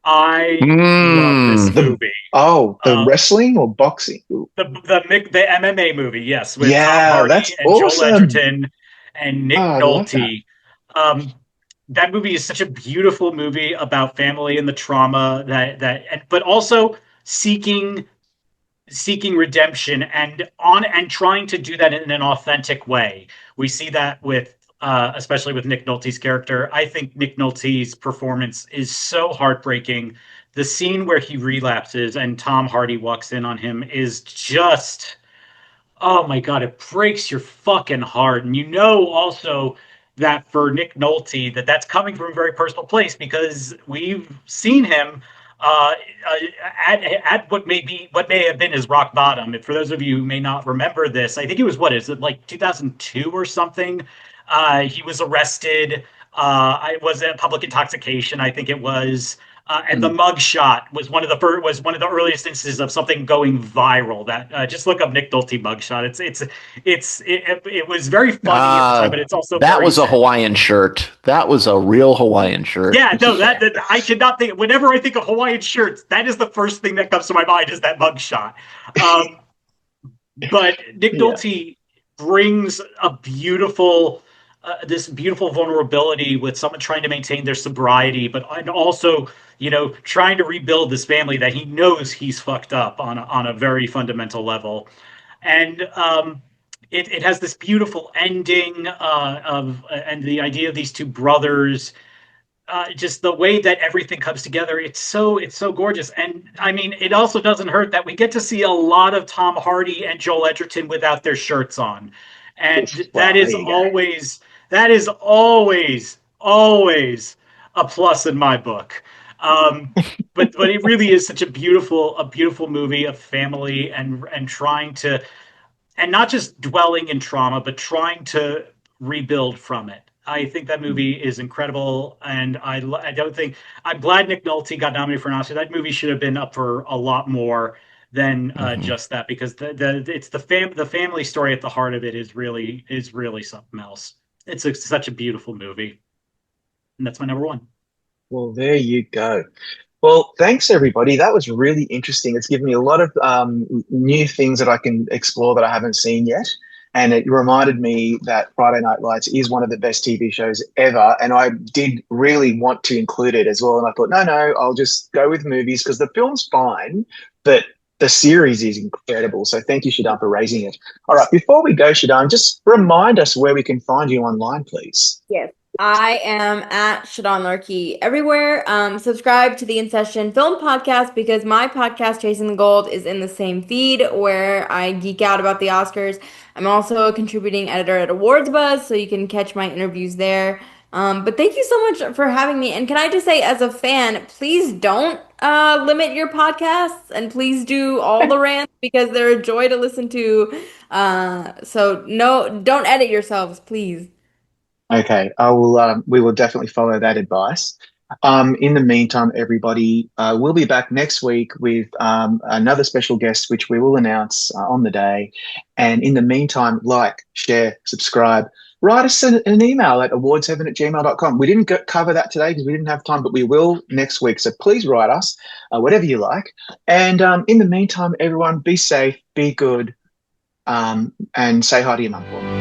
[SPEAKER 3] I love this
[SPEAKER 2] Mm.
[SPEAKER 1] The
[SPEAKER 3] movie.
[SPEAKER 1] the
[SPEAKER 3] Uh,
[SPEAKER 1] wrestling or boxing?
[SPEAKER 3] the MMA movie, yes, with Tom
[SPEAKER 1] Yeah,
[SPEAKER 3] Hardy
[SPEAKER 1] that's
[SPEAKER 3] and Joel
[SPEAKER 1] awesome.
[SPEAKER 3] Edgerton and
[SPEAKER 1] Oh,
[SPEAKER 3] Nick
[SPEAKER 1] I love that.
[SPEAKER 3] Nolte. Um, that movie is such a beautiful movie about family and the trauma but also seeking redemption and trying to do that in an authentic way. We see that with especially with Nick Nolte's character. I think Nick Nolte's performance is so heartbreaking. The scene where he relapses and Tom Hardy walks in on him is just, oh my God, it breaks your fucking heart. And you know also that for Nick Nolte, that's coming from a very personal place because we've seen him uh, uh, at what may have been his rock bottom. And for those of you who may not remember this, I think it was, what is it, like 2002 or something? He was arrested. I was at public intoxication. I think it was. And the
[SPEAKER 1] Mm.
[SPEAKER 3] mug shot was one of the earliest instances of something going viral. That just look up Nick Nolte mug shot. It was very funny at the time, but it's also
[SPEAKER 2] That
[SPEAKER 3] very
[SPEAKER 2] was a
[SPEAKER 3] sad.
[SPEAKER 2] Hawaiian shirt. That was a real Hawaiian shirt.
[SPEAKER 3] Yeah, no, that I cannot think. Whenever I think of Hawaiian shirts, that is the first thing that comes to my mind is that mug shot. Um, but Nick
[SPEAKER 1] Yeah.
[SPEAKER 3] Nolte brings a beautiful this beautiful vulnerability with someone trying to maintain their sobriety, but and also trying to rebuild this family that he knows he's fucked up on a very fundamental level. And it has this beautiful ending and the idea of these two brothers, just the way that everything comes together. It's so gorgeous. And I mean, it also doesn't hurt that we get to see a lot of Tom Hardy and Joel Edgerton without their shirts on, and
[SPEAKER 1] Well, there you go.
[SPEAKER 3] that is always a plus in my book. um but it really is such a beautiful movie of family and trying to, and not just dwelling in trauma, but trying to rebuild from it. I think that movie is incredible, and I don't think, I'm glad Nick Nolte got nominated for an Oscar. That movie should have been up for a lot more than
[SPEAKER 2] Mhm.
[SPEAKER 3] just that, because it's the family story at the heart of it is really something else. Such a beautiful movie, and that's my number one.
[SPEAKER 1] Well, there you go. Well, thanks everybody. That was really interesting. It's given me a lot of new things that I can explore that I haven't seen yet. And it reminded me that Friday Night Lights is one of the best TV shows ever. And I did really want to include it as well. And I thought, no, I'll just go with movies because the film's fine, but the series is incredible. So thank you, Shadan, for raising it. All right, before we go, Shadan, just remind us where we can find you online, please.
[SPEAKER 4] Yes. I am at Shadan Larki everywhere. Subscribe to the In Session Film Podcast because my podcast, Chasing the Gold, is in the same feed where I geek out about the Oscars. I'm also a contributing editor at Awards Buzz, so you can catch my interviews there. But thank you so much for having me. And can I just say, as a fan, please don't limit your podcasts and please do all the rants because they're a joy to listen to. So no, don't edit yourselves, please.
[SPEAKER 1] Okay, I will. We will definitely follow that advice. In the meantime, everybody, we'll be back next week with another special guest, which we will announce on the day. And in the meantime, like, share, subscribe, write us an email at awards7@gmail.com. We didn't cover that today because we didn't have time, but we will next week. So please write us whatever you like. And in the meantime, everyone, be safe, be good, and say hi to your mum for me.